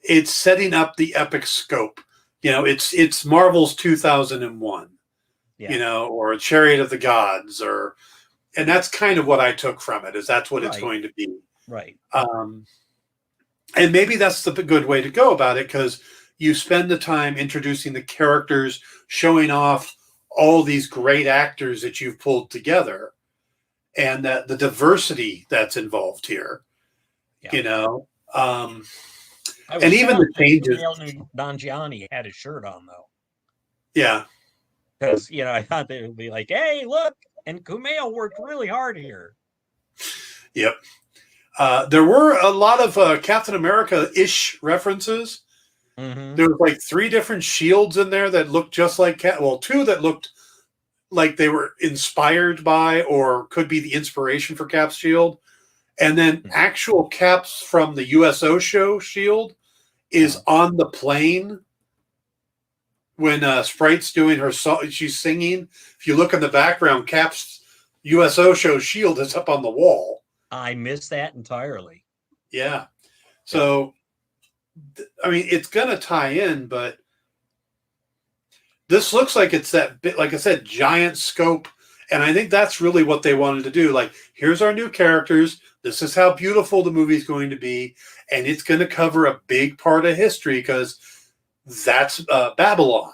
It's setting up the epic scope. It's Marvel's 2001. Or Chariot of the Gods, and that's kind of what I took from it. Is that's what it's going to be. Right. And maybe that's the good way to go about it, because you spend the time introducing the characters, showing off all these great actors that you've pulled together, and that the diversity that's involved here. Yeah. And even the changes. Kumail Nanjiani had his shirt on though. Yeah. Because I thought they would be like, "Hey, look!" And Kumail worked really hard here. Yep. There were a lot of Captain America-ish references. Mm-hmm. There was like 3 different shields in there that looked just like 2 that looked like they were inspired by or could be the inspiration for Cap's shield. And then actual Cap's from the USO show shield is on the plane when Sprite's doing her song. She's singing. If you look in the background, Cap's USO show shield is up on the wall. I missed that entirely. Yeah. So, I mean, it's going to tie in, but this looks like it's that bit, like I said, giant scope. And I think that's really what they wanted to do. Like, here's our new characters. This is how beautiful the movie's going to be. And it's going to cover a big part of history, because that's Babylon,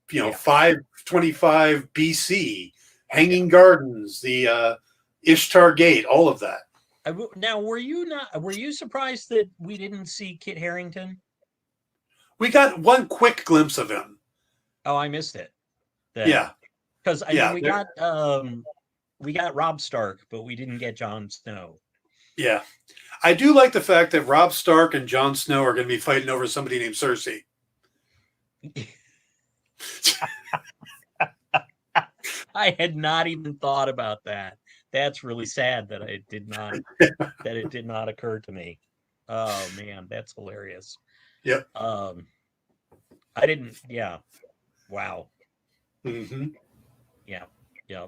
525 BC, Hanging Gardens, the Ishtar Gate, all of that. Now, were you surprised that we didn't see Kit Harington? We got one quick glimpse of him. Oh, I missed it. Then. Yeah. Because we got Rob Stark, but we didn't get Jon Snow. Yeah. I do like the fact that Rob Stark and Jon Snow are going to be fighting over somebody named Cersei. I had not even thought about that. That's really sad that it did not occur to me. Oh man, that's hilarious. Yep. I didn't. Yeah. Wow. Mm-hmm. Yeah. Yeah.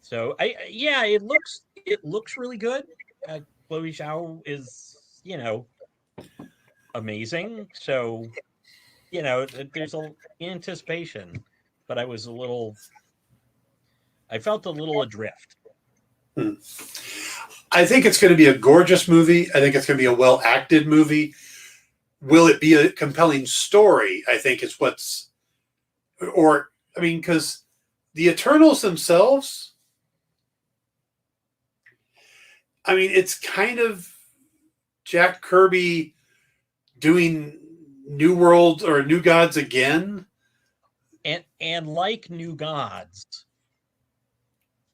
So it looks really good. Chloe Zhao is amazing. So there's a anticipation, but I felt a little adrift. I think it's going to be a gorgeous movie. I think it's going to be a well-acted movie. Will it be a compelling story? I think is because the Eternals themselves, I mean, it's kind of Jack Kirby doing New World or New Gods again. And like New Gods,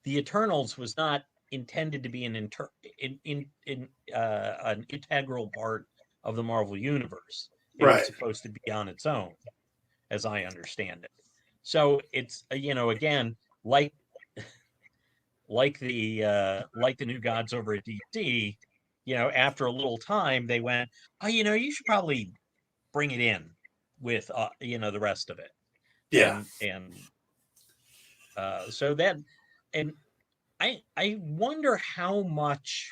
the Eternals was not intended to be an integral part of the Marvel universe. It was Right. supposed to be on its own, as I understand it. So it's again, like the New Gods over at DC, after a little time they went, oh, you should probably bring it in with the rest of it, Yeah. and so then, and I wonder how much.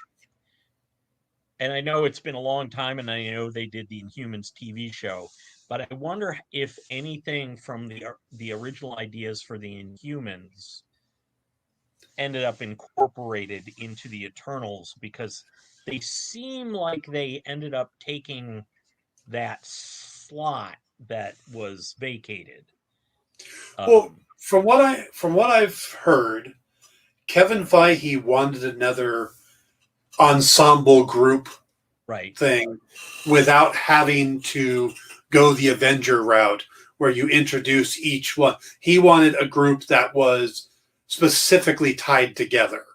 And I know it's been a long time, and I know they did the Inhumans TV show, but I wonder if anything from the original ideas for the Inhumans ended up incorporated into the Eternals, because they seem like they ended up taking that slot that was vacated. Well, from what I've heard, Kevin Feige wanted another ensemble group Right. thing without having to go the Avenger route where you introduce each one. He wanted a group that was specifically tied together.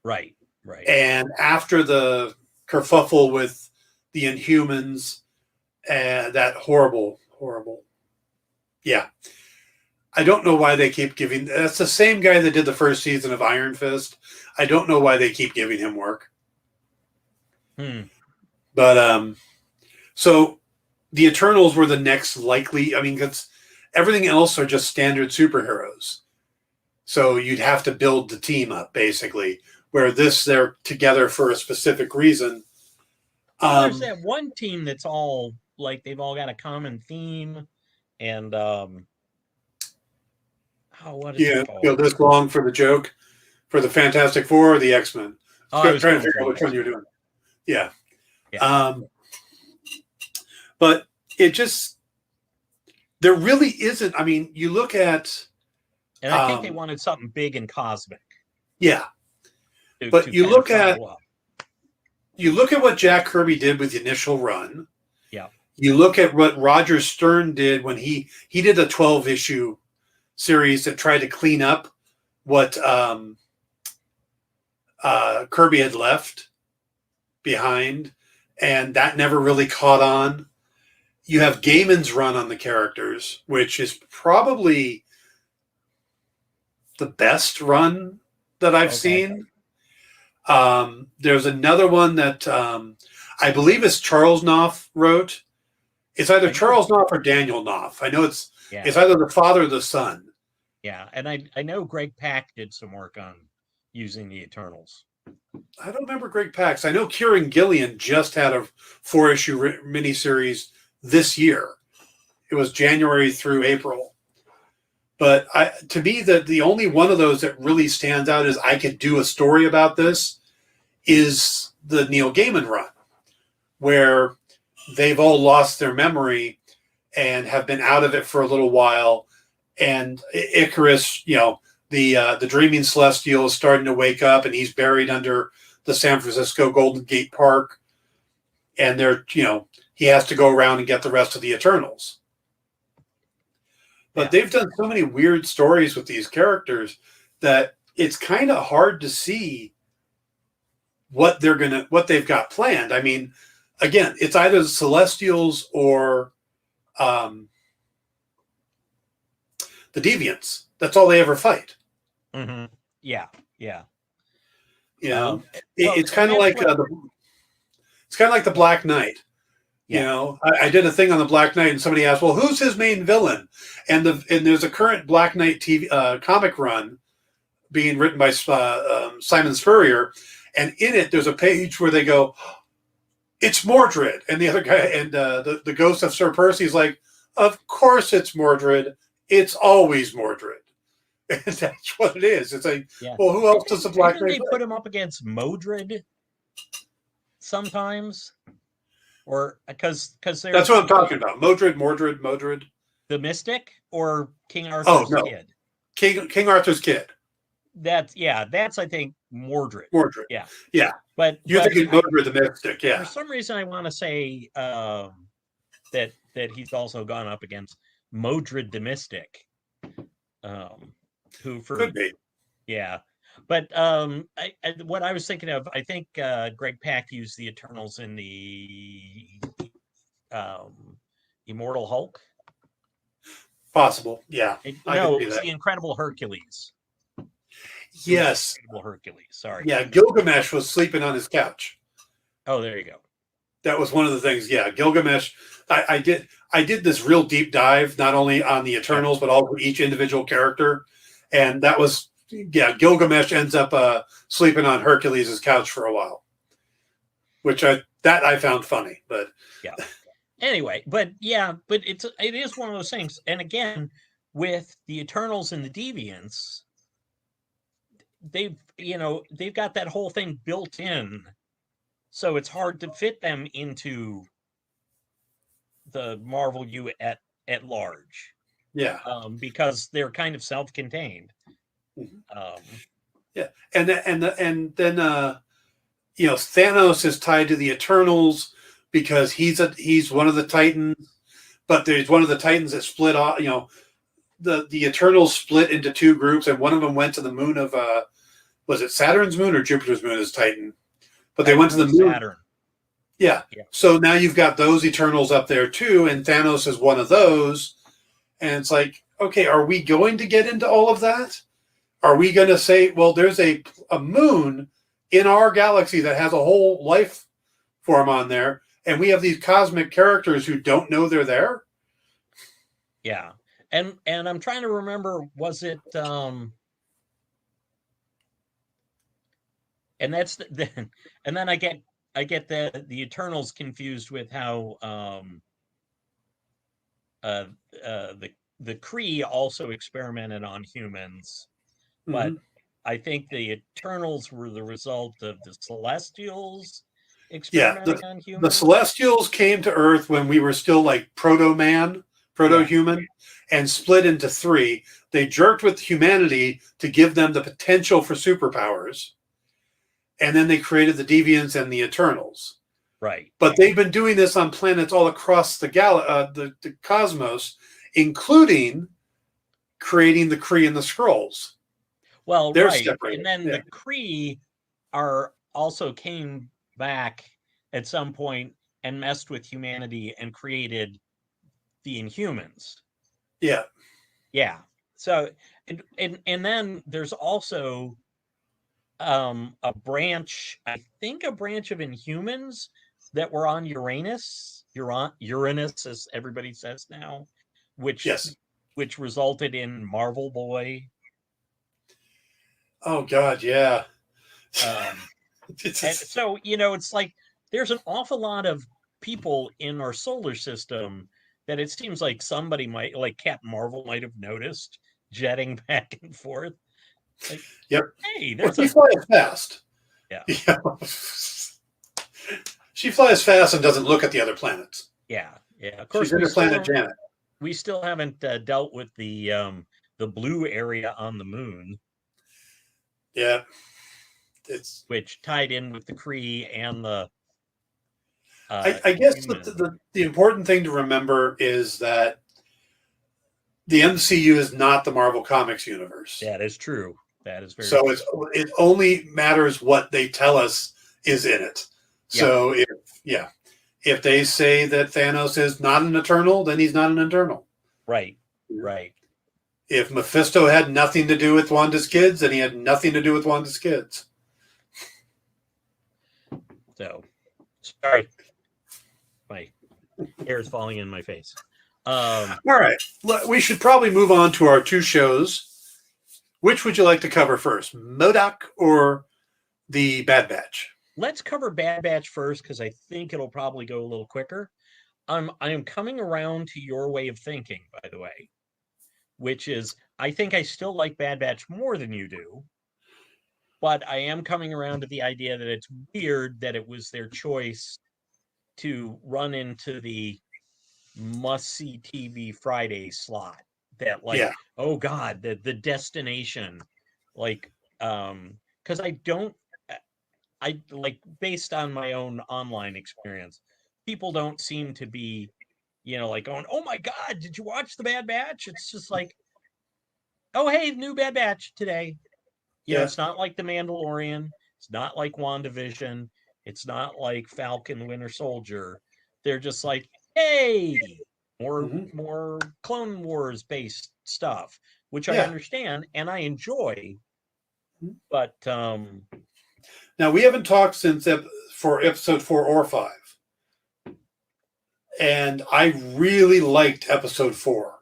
Right. Right. And after the kerfuffle with the Inhumans, that horrible, yeah. I don't know why they keep giving. That's the same guy that did the first season of Iron Fist. I don't know why they keep giving him work. But so the Eternals were the next likely. I mean, because everything else are just standard superheroes. So you'd have to build the team up basically. Where they're together for a specific reason. Well, there's that one team that's all like they've all got a common theme, and what is it called? This long for the joke for the Fantastic Four or the X-Men. I was trying to figure out which one you're doing. Yeah. Yeah. But it just there really isn't. I mean, you look at, and I think they wanted something big and cosmic. Yeah. But you look at what Jack Kirby did with the initial run. Yeah. You look at what Roger Stern did when he did a 12-issue series that tried to clean up what Kirby had left behind, and that never really caught on. You have Gaiman's run on the characters, which is probably the best run that I've seen. There's another one that I believe is Charles Knopf wrote. It's either Charles Knopf or Daniel Knopf. I know it's either the father or the son. Yeah, and I know Greg Pak did some work on using the Eternals. I don't remember Greg Pak's. I know Kieran Gillian just had a 4-issue miniseries this year. It was January through April. But to me, the only one of those that really stands out is I could do a story about this is the Neil Gaiman run, where they've all lost their memory and have been out of it for a little while. And Icarus, the dreaming celestial is starting to wake up, and he's buried under the San Francisco Golden Gate Park. And he has to go around and get the rest of the Eternals. But they've done so many weird stories with these characters that it's kind of hard to see what they've got planned. I mean, again, it's either the Celestials or the Deviants. That's all they ever fight. Mm-hmm. Yeah. It's kind of like the Black Knight. Yeah. I did a thing on the Black Knight, and somebody asked, "Well, who's his main villain?" And there's a current Black Knight TV comic run being written by Simon Spurrier, and in it there's a page where they go, "It's Mordred," and the other guy and the ghost of Sir Percy's like, "Of course it's Mordred. It's always Mordred." And that's what it is. It's like, well, who else does the Black Knight? They put him up against Modred sometimes. Or because that's what I'm talking about. Modred. The Mystic or King Arthur's kid? King Arthur's kid. That's I think Mordred. Yeah. But you're thinking Modred the Mystic, yeah. For some reason I want to say that he's also gone up against Modred the Mystic. Who for could be. Yeah. But what I was thinking of, I think Greg Pak used the Eternals in the Immortal Hulk. Possible. Yeah, I could No, it see was that. the Incredible Hercules. It was the Yes. Incredible Hercules. Sorry. Yeah, Gilgamesh was sleeping on his couch. Oh, there you go. That was one of the things. Yeah, Gilgamesh. I did this real deep dive, not only on the Yeah. Eternals, but also each individual character. And that was, yeah, Gilgamesh ends up sleeping on Hercules' couch for a while, which I found funny. But Yeah. Anyway, but it is one of those things. And again, with the Eternals and the Deviants, they've got that whole thing built in, so it's hard to fit them into the Marvel U at large, yeah, because they're kind of self-contained. yeah, and then Thanos is tied to the Eternals because he's one of the Titans, but there's one of the Titans that split off. The Eternals split into two groups, and one of them went to the moon of was it Saturn's moon or Jupiter's moon as Titan? But they went to the moon. Saturn. Yeah. So now you've got those Eternals up there too, and Thanos is one of those. And it's like, okay, are we going to get into all of that? Are we going to say, well, there's a moon in our galaxy that has a whole life form on there, and we have these cosmic characters who don't know they're there? Yeah. And I'm trying to remember, was it and that's and then I get the Eternals confused with how the Kree also experimented on humans, but I think the Eternals were the result of the Celestials experimenting on humans. The Celestials came to Earth when we were still like proto-man, proto-human, and split into three. They jerked with humanity to give them the potential for superpowers. And then they created the Deviants and the Eternals. Right. But they've been doing this on planets all across the the cosmos, including creating the Kree and the Skrulls. Well, they're right. separated. And then the Kree also came back at some point and messed with humanity and created the Inhumans. Yeah. Yeah. So and then there's also a branch of Inhumans that were on Uranus, as everybody says now, which resulted in Marvel Boy. Oh God, yeah. And so it's like there's an awful lot of people in our solar system that it seems like somebody might, like Captain Marvel, might have noticed jetting back and forth. Like, yep. Hey, there's she flies fast. Yeah. She flies fast and doesn't look at the other planets. Yeah. Of course, she's Interplanet Janet. We still haven't dealt with the blue area on the moon. Yeah. Which tied in with the Kree and the. I guess the important thing to remember is that the MCU is not the Marvel Comics universe. That is true. That is very so true. It only matters what they tell us is in it. So if they say that Thanos is not an Eternal, then he's not an Eternal. Right. If Mephisto had nothing to do with Wanda's kids, then he had nothing to do with Wanda's kids. So, sorry. My hair is falling in my face. All right. We should probably move on to our two shows. Which would you like to cover first, MODOK or the Bad Batch? Let's cover Bad Batch first, because I think it'll probably go a little quicker. I am coming around to your way of thinking, by the way, which is I think I still like Bad Batch more than you do, but I am coming around to the idea that it's weird that it was their choice to run into the must-see TV Friday slot. That oh God, the destination, because I like, based on my own online experience, people don't seem to be, like going, oh my God, did you watch the Bad Batch? It's just like, oh, hey, new Bad Batch today. You know, it's not like The Mandalorian. It's not like WandaVision. It's not like Falcon Winter Soldier. They're just like, hey, more Clone Wars based stuff, which I understand and I enjoy. But now we haven't talked since for episode 4 or 5. And I really liked episode 4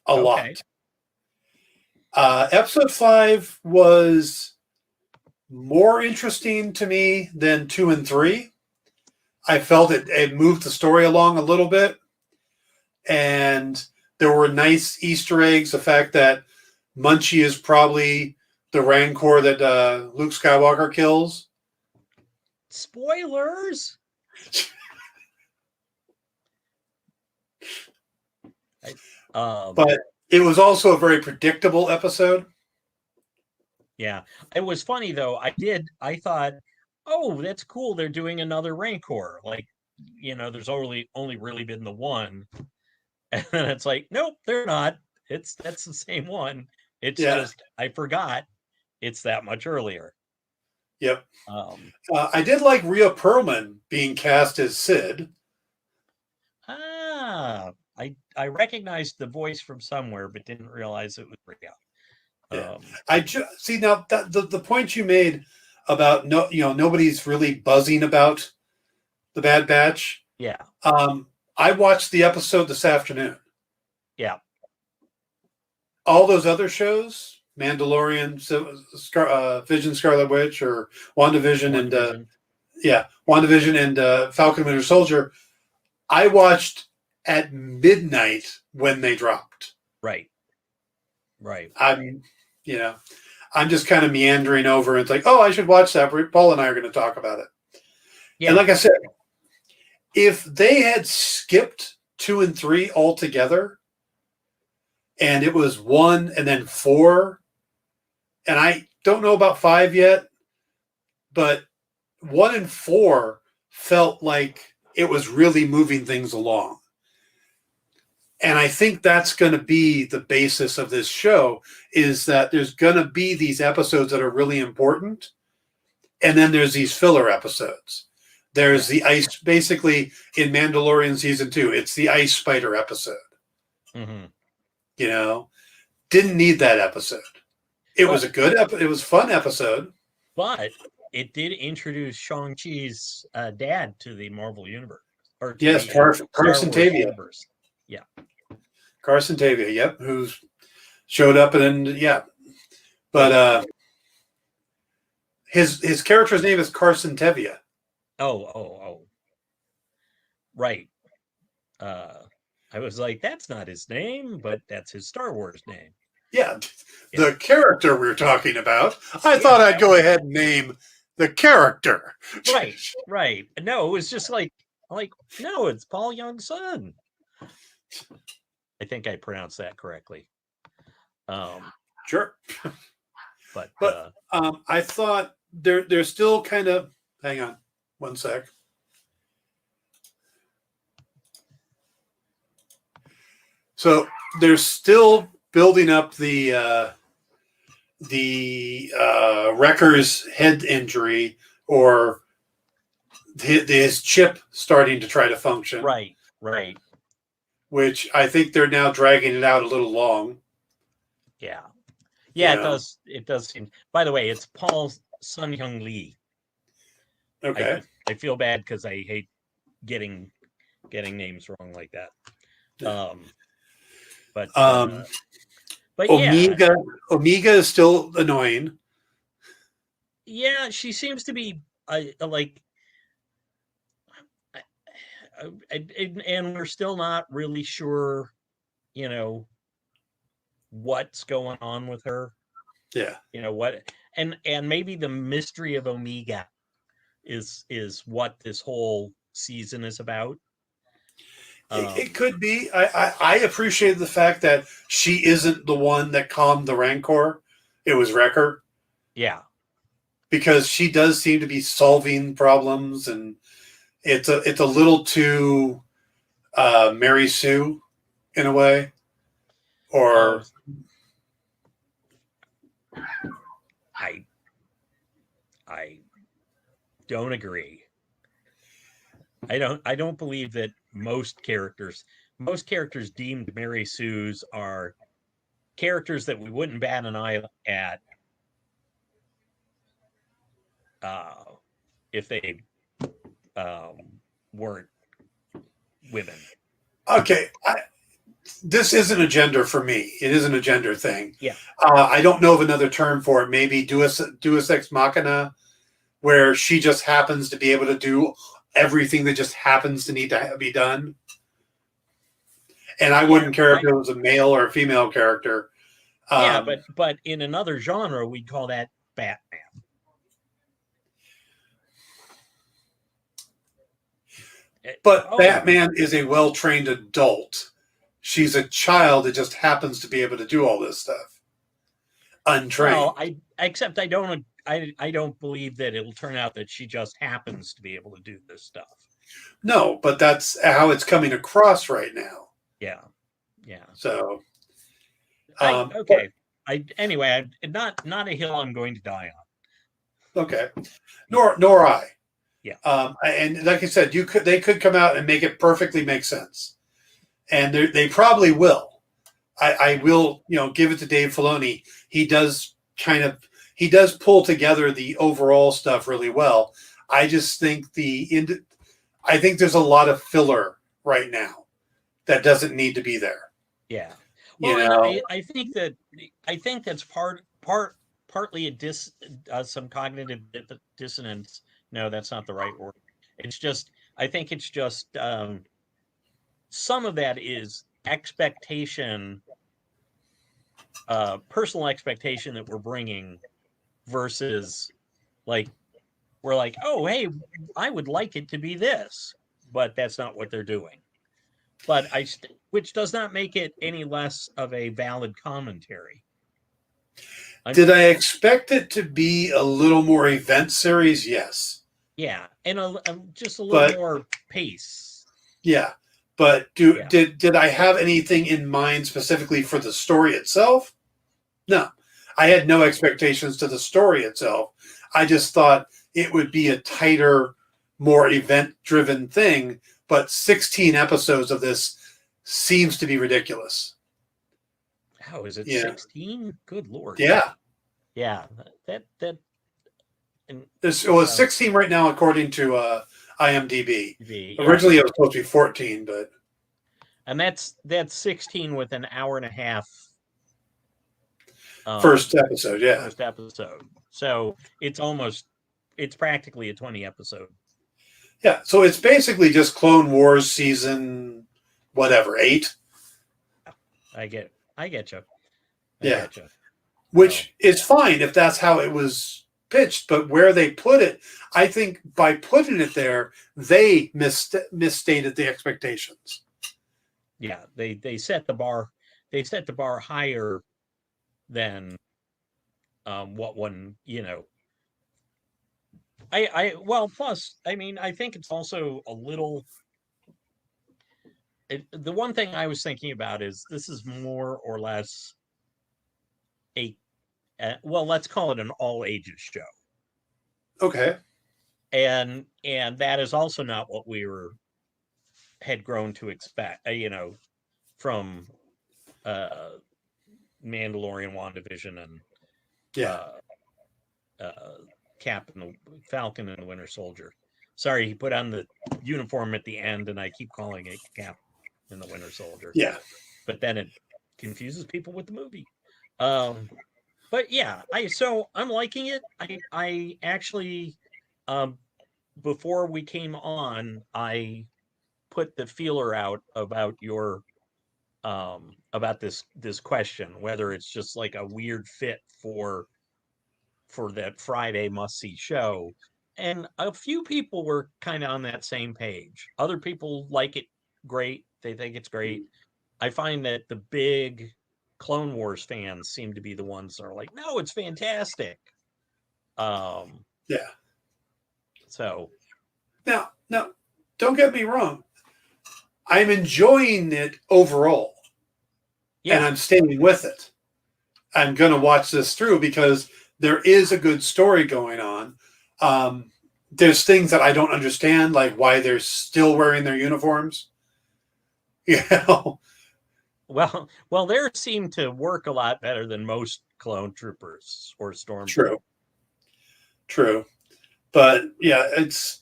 a lot. Episode 5 was more interesting to me than 2 and 3. I felt it moved the story along a little bit. And there were nice Easter eggs. The fact that Munchie is probably the Rancor that Luke Skywalker kills. Spoilers! But it was also a very predictable episode. Yeah. It was funny, though. I thought, oh, that's cool. They're doing another Rancor. Like, you know, there's only really been the one. And then it's like, nope, they're not. That's the same one. It's just, I forgot it's that much earlier. Yep. I did like Rhea Perlman being cast as Sid. I recognized the voice from somewhere, but didn't realize it was Rhea. I see now that the point you made about nobody's really buzzing about the Bad Batch. Yeah. I watched the episode this afternoon. Yeah. All those other shows, Mandalorian, Vision, Scarlet Witch, or WandaVision, and WandaVision and Falcon Winter Soldier, I watched at midnight when they dropped. Right. I mean, I'm just kind of meandering over and it's like, oh, I should watch that. Paul and I are going to talk about it. Yeah. And like I said, if they had skipped 2 and 3 altogether and it was 1 and then 4, and I don't know about 5 yet, but 1 and 4 felt like it was really moving things along. And I think that's going to be the basis of this show, is that there's going to be these episodes that are really important. And then there's these filler episodes. There's the ice, basically in Mandalorian season 2, it's the ice spider episode. Mm-hmm. Didn't need that episode. It was a good episode. It was a fun episode. But it did introduce Shang-Chi's dad to the Marvel universe. Yes, Carson Tavia. Universe. Yeah. Carson Tavia, yep, who's showed up and then, but his character's name is Carson Tevia. Oh, right. I was like, that's not his name, but that's his Star Wars name. Yeah, the character we're talking about. I thought I'd go ahead and name the character. Right. No, it was just like no, it's Paul Young's son. I think I pronounced that correctly. Sure. But I thought they're still kind of. Hang on, one sec. So they're still building up the Wrecker's head injury, or his chip starting to try to function. Right. Which I think they're now dragging it out a little long. Yeah. It does seem. By the way, it's Paul Sun-Hyung Lee. Okay. I feel bad because I hate getting names wrong like that. But Omega is still annoying. Yeah, she seems to be like. And we're still not really sure, what's going on with her. Yeah. What, and maybe the mystery of Omega is what this whole season is about. It could be. I appreciate the fact that she isn't the one that calmed the Rancor. It was Wrecker. Yeah. Because she does seem to be solving problems, and it's a little too Mary Sue in a way. Or don't agree. I don't believe that most characters deemed Mary Sue's are characters that we wouldn't bat an eye at if they weren't women. Okay, this isn't a gender for me. It isn't a gender thing. Yeah. I don't know of another term for it. Maybe Deus Ex Machina, where she just happens to be able to do everything that just happens to need to be done. And I wouldn't care if it was a male or a female character. Yeah, but in another genre, we'd call that Batman. But Batman is a well-trained adult. She's a child that just happens to be able to do all this stuff. Untrained. Well, I don't believe that it'll turn out that she just happens to be able to do this stuff. No, but that's how it's coming across right now. Yeah. So, okay. Anyway, not a hill I'm going to die on. Okay. Nor I. Yeah. And like I said, they could come out and make it perfectly make sense, and they probably will. I will, give it to Dave Filoni. He does pull together the overall stuff really well. I just think I think there's a lot of filler right now that doesn't need to be there. Yeah. Well, I think that's partly some cognitive dissonance. No, that's not the right word. I think it's just some of that is expectation, personal expectation that we're bringing versus like, we're like, oh, hey, I would like it to be this, but that's not what they're doing. But which does not make it any less of a valid commentary. Did I expect it to be a little more event series? Yes. Yeah, and just a little more pace. Yeah, but did I have anything in mind specifically for the story itself? No, I had no expectations to the story itself. I just thought it would be a tighter, more event-driven thing. But 16 episodes of this seems to be ridiculous. How is it 16? Good Lord. Yeah. Yeah. That It was 16 right now, according to IMDb. Yeah. Originally, it was supposed to be 14, but. And that's 16 with an hour and a half. First episode, yeah. First episode. So it's practically a 20 episode. Yeah, so it's basically just Clone Wars season, whatever, 8. I get you. Yeah, which is fine if that's how it was pitched, but where they put it, I think by putting it there, they misstated the expectations. Yeah, they set the bar. They set the bar higher than what one, plus, I think it's also a little. The one thing I was thinking about is this is more or less let's call it an all ages show. Okay. And that is also not what we had grown to expect, from Mandalorian, WandaVision, and Cap and the Falcon and the Winter Soldier. Sorry, he put on the uniform at the end, and I keep calling it Cap and the Winter Soldier. Yeah, but then it confuses people with the movie. But yeah, I'm liking it. I actually, before we came on, I put the feeler out about your about this question, whether it's just like a weird fit for that Friday must-see show. And a few people were kind of on that same page. Other people like it great. They think it's great. I find that the big Clone Wars fans seem to be the ones that are like, no, it's fantastic. Yeah. So. Now, don't get me wrong. I'm enjoying it overall. Yeah. And I'm staying with it. I'm going to watch this through because there is a good story going on. there's things that I don't understand, like why they're still wearing their uniforms. You know, Well, theirs seem to work a lot better than most clone troopers or stormtroopers. true, true, but yeah, it's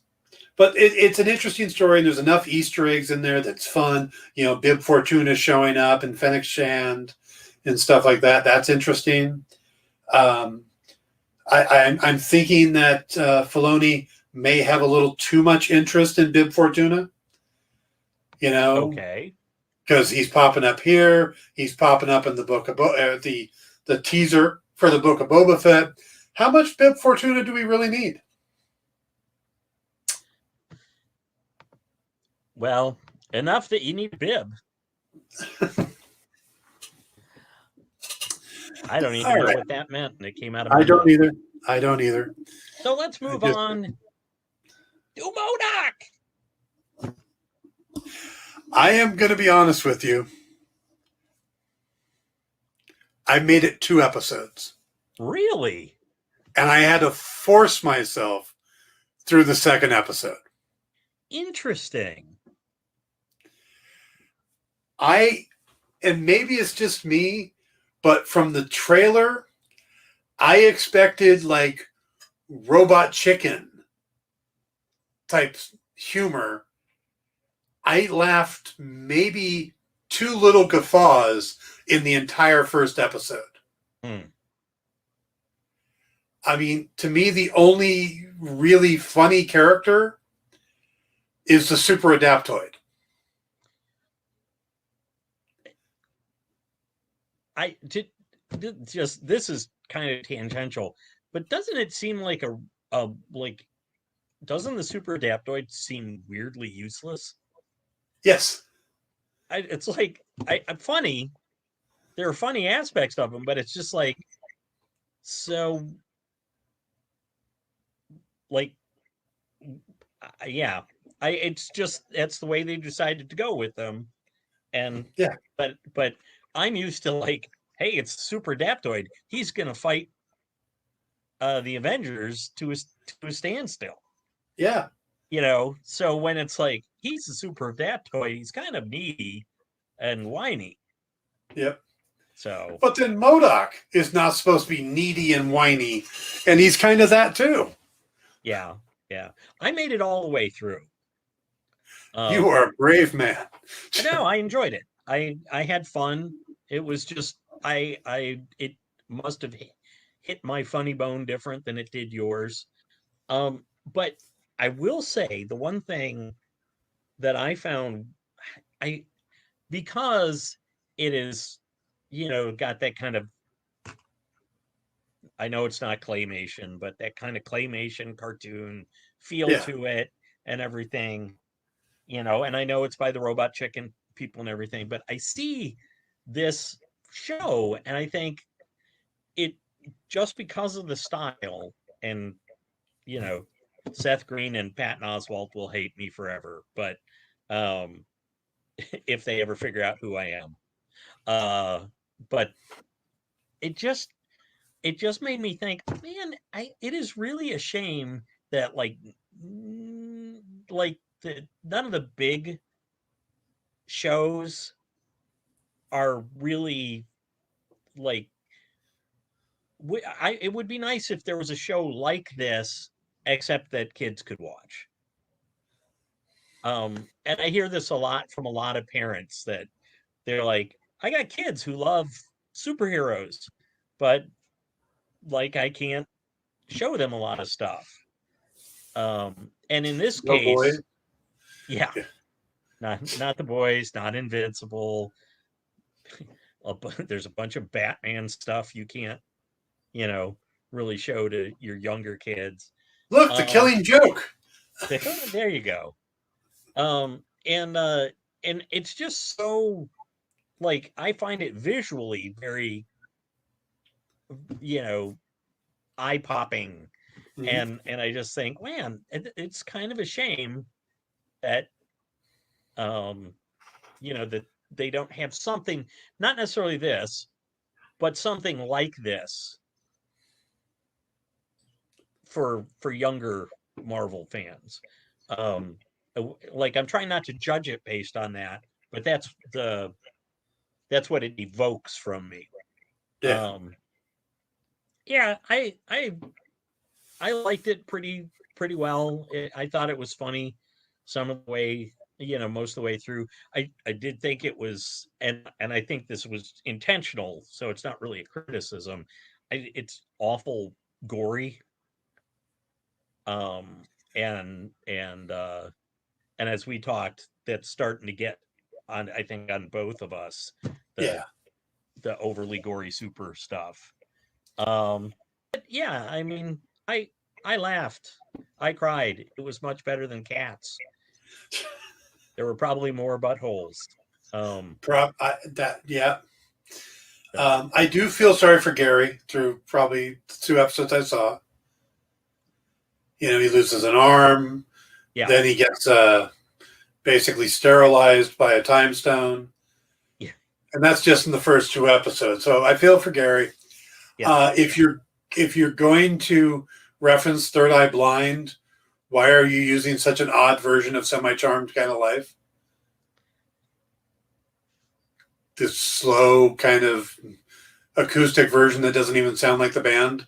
an interesting story, and there's enough Easter eggs in there that's fun. You know, Bib Fortuna showing up and Fennec Shand and stuff like that. That's interesting. Um, I'm thinking that Filoni may have a little too much interest in Bib Fortuna. You know, Okay. because he's popping up here, he's popping up in the book of the teaser for the book of Boba Fett. How much Bib Fortuna do we really need? Well, enough that you need a bib. I don't even All know right. what that meant, and it came out of I my don't mouth. either. I don't either. So let's move on to MODOK. I am going to be honest with you. I made it 2 episodes. Really? And I had to force myself through the 2nd episode. Interesting. And maybe it's just me, but from the trailer, I expected like Robot Chicken type humor. I laughed maybe 2 little guffaws in the entire 1st episode. I mean, to me, the only really funny character is the Super Adaptoid. I did just this is kind of tangential, but doesn't it seem like a like doesn't the Super Adaptoid seem weirdly useless? Yes. It's like I'm funny. There are funny aspects of him, but it's just like so like yeah. It's just that's the way they decided to go with them. And Yeah. but I'm used to like, hey, it's Super Adaptoid. He's gonna fight the Avengers to a standstill. Yeah. You know, so when it's like he's a Super Adaptoid, he's kind of needy and whiny. Yep. So But then MODOK is not supposed to be needy and whiny, and he's kind of that too. yeah, yeah. I made it all the way through. You are a brave man. No, I enjoyed it. I had fun. It was just I it must have hit my funny bone different than it did yours. But I will say the one thing that I found I because it is, got that kind of, I know it's not claymation, but that kind of claymation cartoon feel Yeah. to it and everything, and I know it's by the Robot Chicken people and everything, but I see this show and I think it just because of the style and, you know, Seth Green and Patton Oswalt will hate me forever, but um if they ever figure out who I am. But it just it just made me think, man, it is really a shame that none of the big shows are really like it would be nice if there was a show like this except that kids could watch. And I hear this a lot from a lot of parents that they're like, I got kids who love superheroes, but like I can't show them a lot of stuff. And in this No boy. case, yeah, Yeah. not the boys, not Invincible. There's a bunch of Batman stuff you can't, you know, really show to your younger kids. Look, the Um, Killing Joke. there you go. And it's just so like I find it visually very, you know, eye popping, Mhm. and I just think, man, it's kind of a shame that um that they don't have something, not necessarily this, but something like this for younger Marvel fans. Um, like I'm trying not to judge it based on that, but that's what it evokes from me. Yeah. Yeah, I liked it pretty well. I thought it was funny some of the way, most of the way through. I did think it was, and I think this was intentional, so it's not really a criticism. It's awful gory, um, and as we talked, that's starting to get on. I think on both of us, the Yeah. the overly gory super stuff. Um, but yeah, I mean, I laughed. I cried. It was much better than Cats. There were probably more buttholes. Um, Yeah. uh, I do feel sorry for Gary through probably the 2 episodes I saw. He loses an arm. yeah, Then he gets basically sterilized by a time stone. yeah, And that's just in the first 2 episodes. So I feel for Gary. yeah. If you're going to reference Third Eye Blind, why are you using such an odd version of Semi Charmed Kind of Life? This slow kind of acoustic version that doesn't even sound like the band.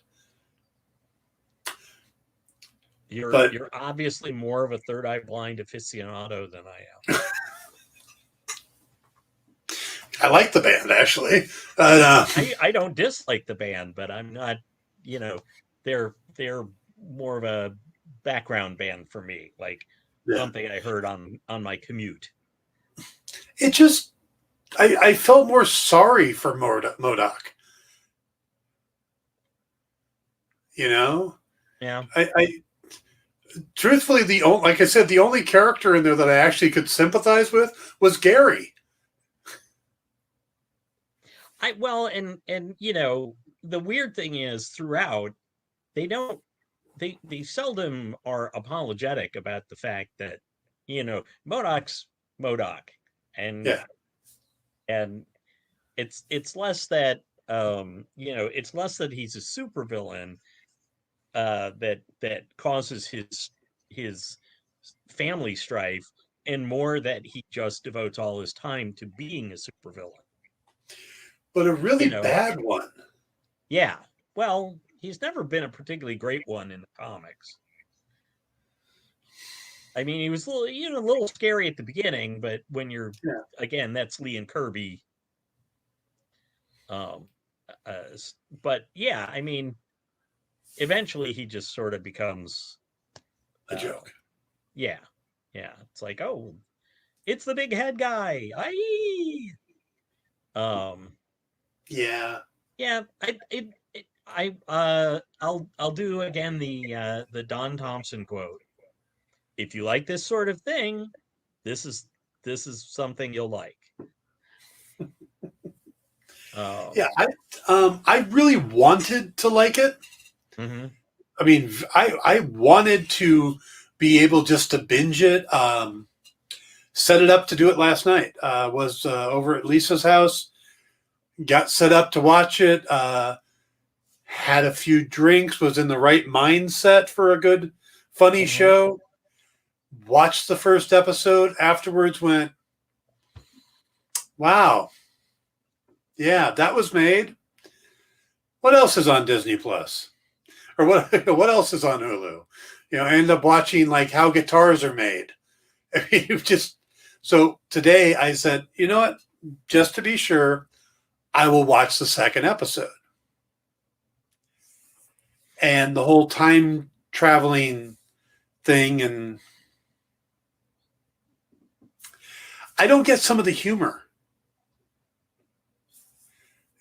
But You're obviously more of a Third Eye Blind aficionado than I am. I like the band actually. I don't dislike the band, but I'm not. You know, they're more of a background band for me, like Yeah. something I heard on my commute. It just I felt more sorry for Modoc. You know, Yeah. I truthfully like I said, the only character in there that I actually could sympathize with was Gary. And the weird thing is throughout they don't they seldom are apologetic about the fact that Modoc's Modoc, and Yeah, and it's less that it's less that he's a supervillain that causes his family strife, and more that he just devotes all his time to being a supervillain. but a really You know, bad one. yeah. Well, he's never been a particularly great one in the comics. I mean, he was a little scary at the beginning, but when you're Yeah, again, that's Lee and Kirby. Um, uh, but yeah, I mean, eventually he just sort of becomes, a uh, joke. yeah, yeah. It's like, oh, it's the big head guy. I um, Yeah, yeah. I'll do again the Don Thompson quote. If you like this sort of thing, this is something you'll like. yeah. Um, I really wanted to like it. mhm, I mean, I wanted to be able just to binge it. Set it up to do it last night. Was over at Lisa's house. Got set up to watch it. Had a few drinks. Was in the right mindset for a good, funny mhm. show. Watched the first episode. Afterwards, went, "Wow, yeah, that was made." What else is on Disney Plus? Or what? What else is on Hulu? I end up watching like how guitars are made. I mean, you just so today I said, you know what? Just to be sure, I will watch the second episode. And the whole time traveling thing, and I don't get some of the humor.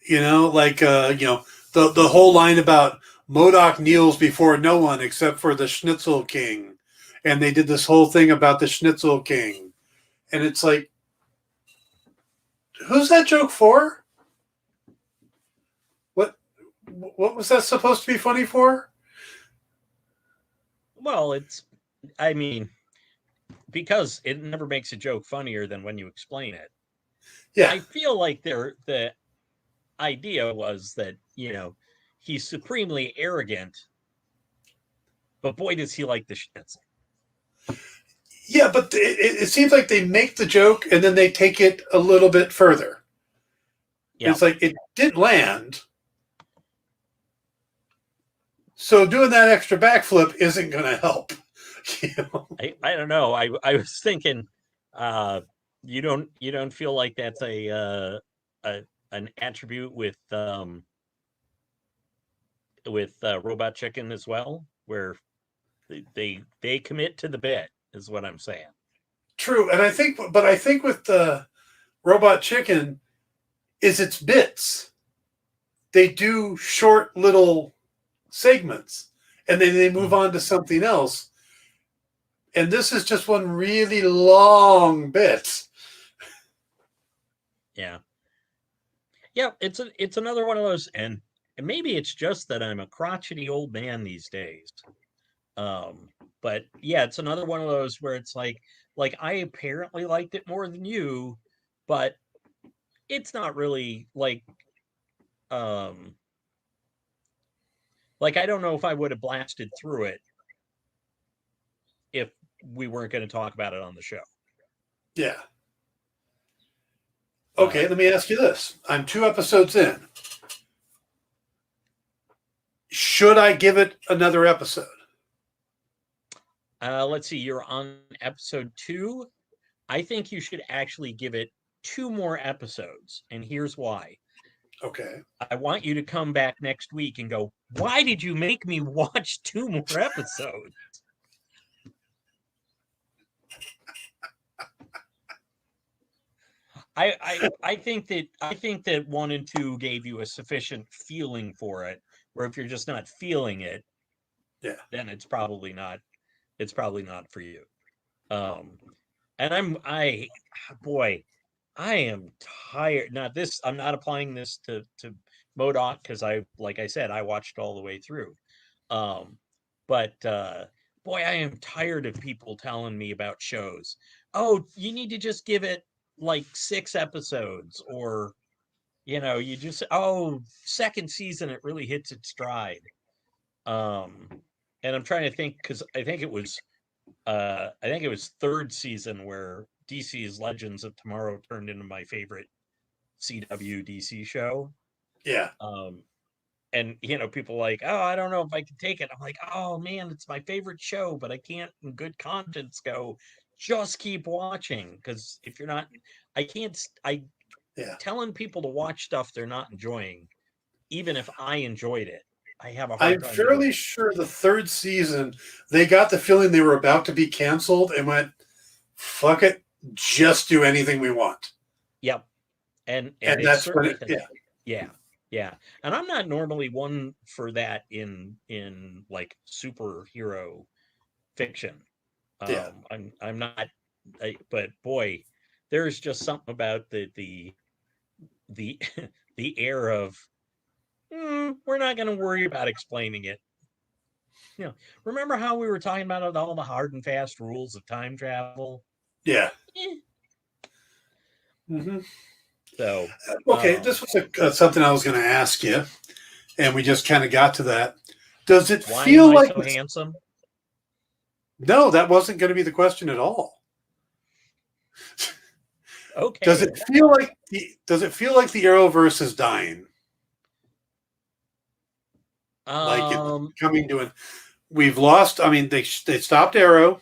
Like the whole line about Modoc kneels before no one except for the Schnitzel King, and they did this whole thing about the Schnitzel King, and it's like, who's that joke for? What what was that supposed to be funny for? Well, I mean, because it never makes a joke funnier than when you explain it. Yeah, I feel like the idea was that, he's supremely arrogant But boy, does he like the schnitzel. Yeah, but it seems like they make the joke and then they take it a little bit further. Yeah. It's like it didn't land. So doing that extra backflip isn't going to help. You know? I don't know. I was thinking, you don't feel like that's an attribute with Robot Chicken as well, where they commit to the bit, is what I'm saying. True, and I think with the Robot Chicken is its bits. They do short little segments, and then they move on to something else. And this is just one really long bit. Yeah. Yeah, it's another one of those, and maybe it's just that I'm a crotchety old man these days. But yeah, it's another one of those where it's like I apparently liked it more than you, but it's not really um like I don't know if I would have blasted through it if we weren't going to talk about it on the show. Yeah. Okay, let me ask you this. I'm 2 episodes in. Should I give it another episode? Let's see, you're on episode 2. I think you should actually give it 2 more episodes, and here's why. Okay. I want you to come back next week and go, why did you make me watch 2 more episodes? I think that 1 and 2 gave you a sufficient feeling for it, where if you're just not feeling it, yeah, then it's probably not for you. And boy, I am tired. Now I'm not applying this to MODOK because like I said, I watched all the way through. But boy, I am tired of people telling me about shows. Oh, you need to just give it like 6 episodes, or you just second season it really hits its stride. And I'm trying to think, because I think it was 3rd season where DC's Legends of Tomorrow turned into my favorite CW DC show. Yeah. And people like, oh, I don't know if I can take it. I'm like, oh man, it's my favorite show, but I can't in good conscience go, just keep watching, because if you're not, telling people to watch stuff they're not enjoying, even if I enjoyed it, I have a hard I'm time fairly sure the 3rd season, they got the feeling they were about to be canceled and went, fuck it, just do anything we want. Yep. And that's when yeah. And I'm not normally one for that in like superhero fiction. I'm not, but boy, there's just something about the the air of we're not going to worry about explaining it. Remember how we were talking about all the hard and fast rules of time travel? Yeah. Mm-hmm. So okay, this was something I was going to ask you, and we just kind of got to that. Does it feel like so handsome? No, that wasn't going to be the question at all. Okay. Does it feel like the Arrowverse is dying? Like it's coming to an. We've lost. I mean, they stopped Arrow.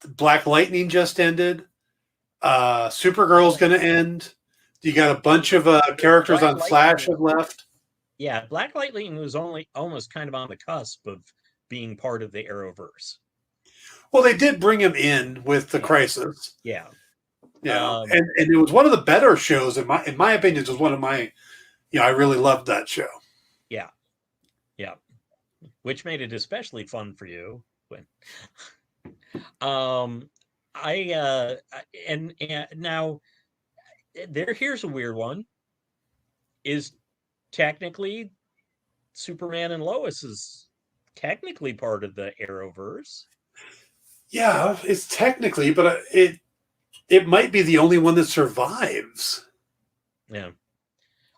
Black Lightning just ended. Supergirl's going to end. You got a bunch of characters on Flash have left. Yeah, Black Lightning was almost kind of on the cusp of being part of the Arrowverse. Well, they did bring him in with the Crisis. Yeah. Yeah, and it was one of the better shows in my opinion. It was one of my, I really loved that show. Yeah, yeah, which made it especially fun for you. When, and now here's a weird one. Is technically Superman and Lois is technically part of the Arrowverse. Yeah, it's technically, but it might be the only one that survives. Yeah.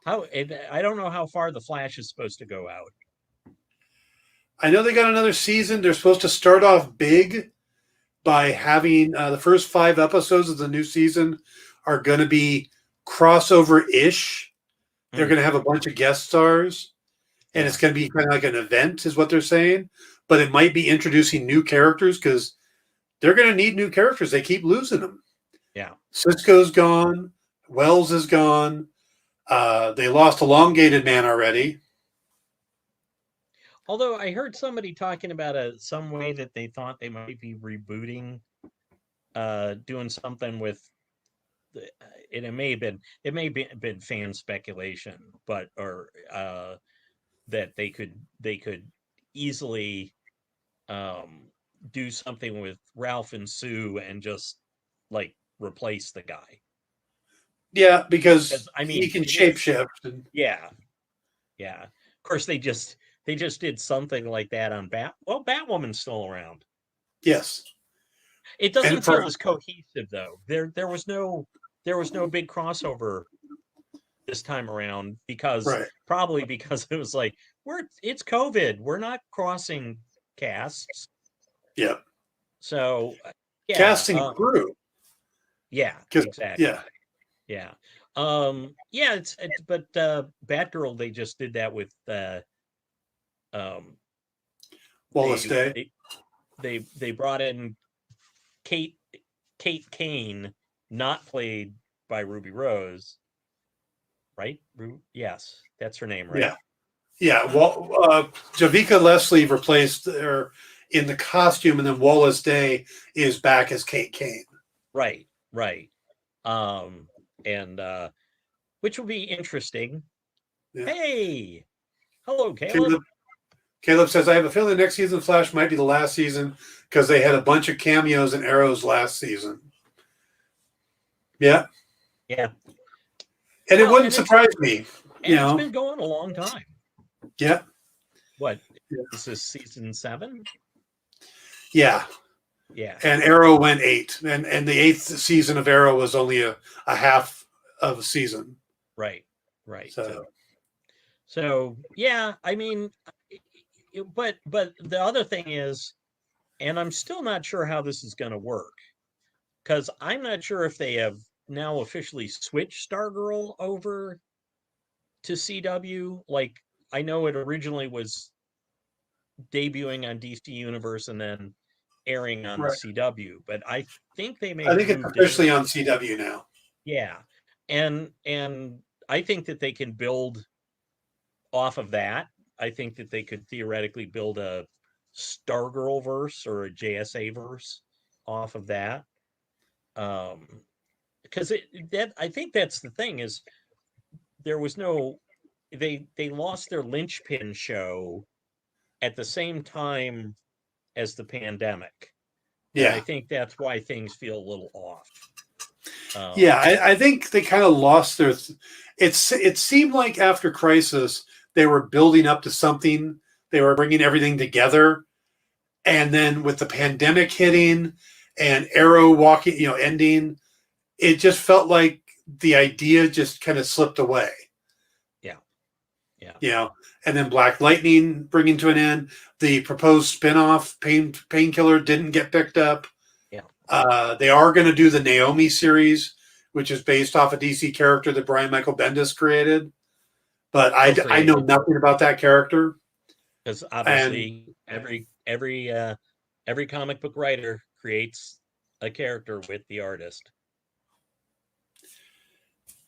I don't know how far the Flash is supposed to go out. I know they got another season. They're supposed to start off big by having the first 5 episodes of the new season are going to be crossover-ish. They're going to have a bunch of guest stars, and it's going to be kind of like an event, is what they're saying. But it might be introducing new characters because they're going to need new characters. They keep losing them. Yeah. Cisco's gone. Wells is gone. They lost Elongated Man already. Although I heard somebody talking about some way that they thought they might be rebooting, doing something with, it may have been fan speculation, but that they could easily do something with Ralph and Sue and just like replace the guy. Yeah, because I mean, he can shapeshift. Yeah. Of course, they just did something like that on Batwoman's still around. Yes. It doesn't feel as cohesive though. There was no big crossover this time around probably because it was like it's COVID. We're not crossing casts. Yeah. So casting crew. Yeah, exactly. Yeah. But Batgirl, they just did that with Wallace Day. They brought in Kate Kane, not played by Ruby Rose, right? Yes, that's her name, right? Yeah. Well, Javicia Leslie replaced her in the costume, and then Wallace Day is back as Kate Kane. Right. And which will be interesting. Yeah. Hey, hello, Caleb. Caleb says, I have a feeling next season Flash might be the last season because they had a bunch of cameos and Arrows last season. Yeah. And it wouldn't surprise me. It's been going a long time. Yeah. What? This is season 7? Yeah. And Arrow went 8. And the 8th season of Arrow was only a half of a season. Right. So yeah, I mean, but the other thing is, and I'm still not sure how this is going to work, because I'm not sure if they have now officially switched Stargirl over to CW. Like, I know it originally was debuting on DC Universe and then airing on the CW, but I think they may. I think it's officially on CW now. Yeah, and I think that they can build off of that. I think that they could theoretically build a Stargirl verse or a JSA verse off of that. Because I think that's the thing is there was no they lost their linchpin show at the same time as the pandemic. Yeah, and I think that's why things feel a little off. I think they kind of lost their. It seemed like after Crisis they were building up to something. They were bringing everything together, and then with the pandemic hitting and Arrow ending, it just felt like the idea just kind of slipped away. Yeah. And then Black Lightning bringing to an end. The proposed spinoff Painkiller didn't get picked up. Yeah. They are going to do the Naomi series, which is based off a DC character that Brian Michael Bendis created. But I know nothing about that character. Because obviously every comic book writer creates a character with the artist.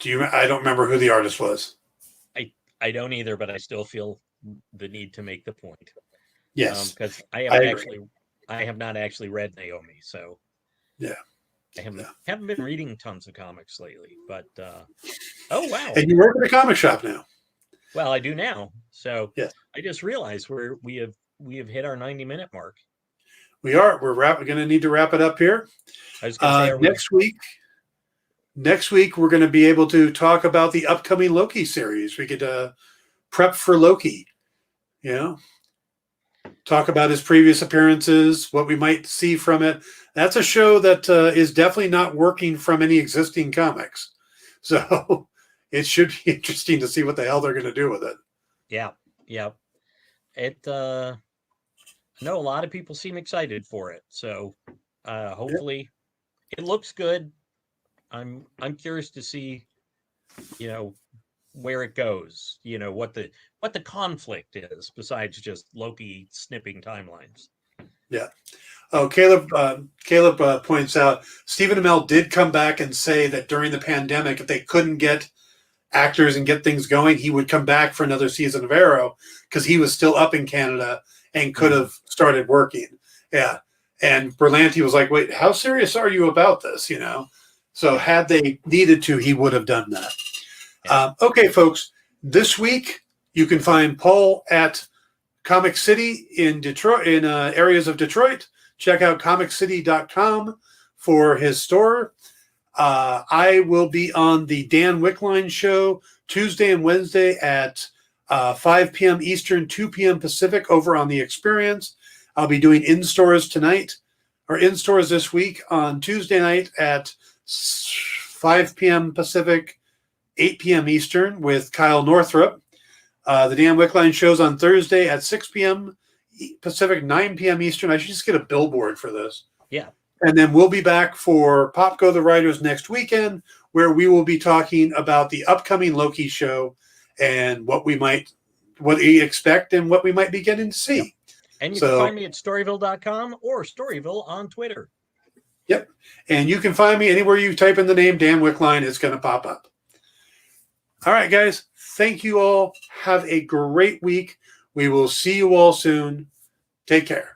I don't remember who the artist was. I don't either, but I still feel the need to make the point. Yes, because I have not actually read Naomi, so yeah, I haven't been reading tons of comics lately. But oh wow! And you work at a comic shop now. Well, I do now. So yes. I just realized we have hit our 90-minute mark. We are. We're going to need to wrap it up here. I was going to say Next week, we're going to be able to talk about the upcoming Loki series. We could prep for Loki, talk about his previous appearances, what we might see from it. That's a show that is definitely not working from any existing comics. So it should be interesting to see what the hell they're going to do with it. Yeah. It No, a lot of people seem excited for it. So Yep. hopefully it looks good. I'm curious to see, you know, where it goes, what the conflict is besides just Loki snipping timelines. Yeah. Oh, Caleb points out Stephen Amell did come back and say that during the pandemic, if they couldn't get actors and get things going, he would come back for another season of Arrow because he was still up in Canada and could have started working. Yeah. And Berlanti was like, wait, how serious are you about this? So had they needed to, he would have done that. Yeah. Okay, folks, this week you can find Paul at Comic City in Detroit, in areas of Detroit. Check out comiccity.com for his store. I will be on the Dan Wickline show Tuesday and Wednesday at 5 p.m. Eastern, 2 p.m. Pacific over on The Experience. I'll be doing in-stores tonight, or in-stores this week on Tuesday night at 5 p.m. Pacific, 8 p.m. Eastern with Kyle Northrup. The Dan Wickline show's on Thursday at 6 p.m. Pacific, 9 p.m. Eastern. I should just get a billboard for this. Yeah. And then we'll be back for Pop Go the Writers next weekend, where we will be talking about the upcoming Loki show and what we expect and what we might be getting to see. Yep. And you can find me at Storyville.com or Storyville on Twitter. Yep. And you can find me anywhere you type in the name Dan Wickline, it's going to pop up. All right, guys. Thank you all. Have a great week. We will see you all soon. Take care.